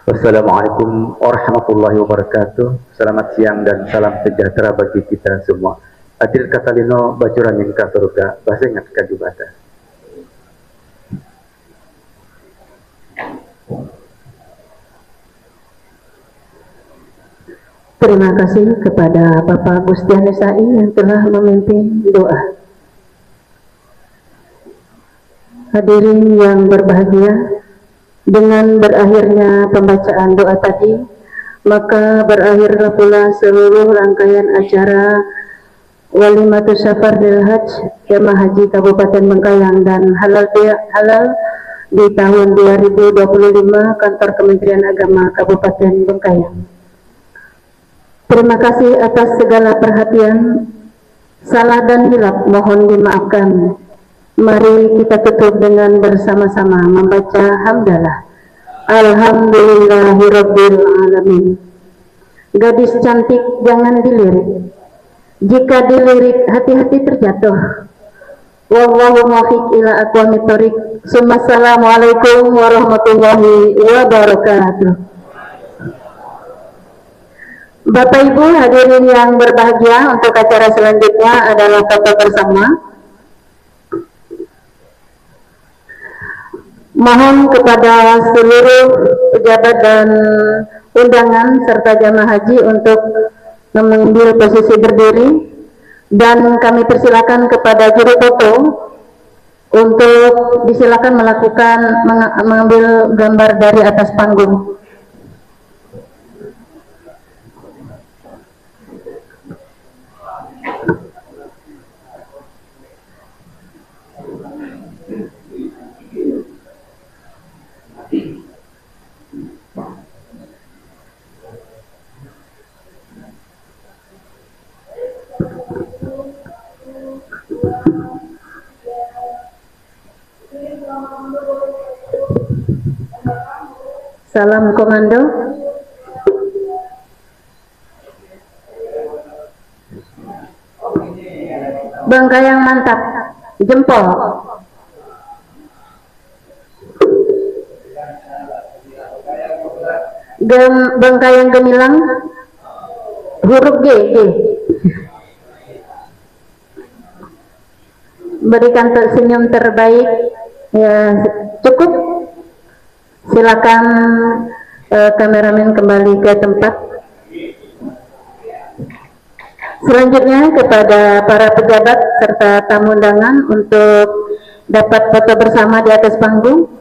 Wassalamualaikum warahmatullahi wabarakatuh. Selamat siang dan salam sejahtera bagi kita semua. Adil katalino bacuran yang ka surga, bahasa ingat kadubata. Terima kasih kepada Bapak Gustian Nesai yang telah memimpin doa. Hadirin yang berbahagia, dengan berakhirnya pembacaan doa tadi, maka berakhirlah pula seluruh rangkaian acara Walimatus Safaril Hajj Jemaah Haji Kabupaten Bengkayang dan halal di tahun 2025 Kantor Kementerian Agama Kabupaten Bengkayang. Terima kasih atas segala perhatian. Salah dan hilap mohon dimaafkan. Mari kita tutup dengan bersama-sama membaca hamdalah. Alhamdulillahirabbil alamin. Gadis cantik jangan dilirik. Jika dilirik hati-hati terjatuh. Wallahu muwaffiq ila aqwamit thoriq. Assalamualaikum warahmatullahi wabarakatuh. Bapak Ibu hadirin yang berbahagia, untuk acara selanjutnya adalah foto bersama. Mohon kepada seluruh pejabat dan undangan serta jamaah haji untuk mengambil posisi berdiri, dan kami persilakan kepada juru foto untuk disilakan mengambil gambar dari atas panggung. Salam komando. Bengkayang mantap. Jempol. Bengkayang gemilang. Huruf G. Berikan senyum terbaik. Ya, cukup. Silakan kameramen kembali ke tempat. Selanjutnya kepada para pejabat serta tamu undangan untuk dapat foto bersama di atas panggung.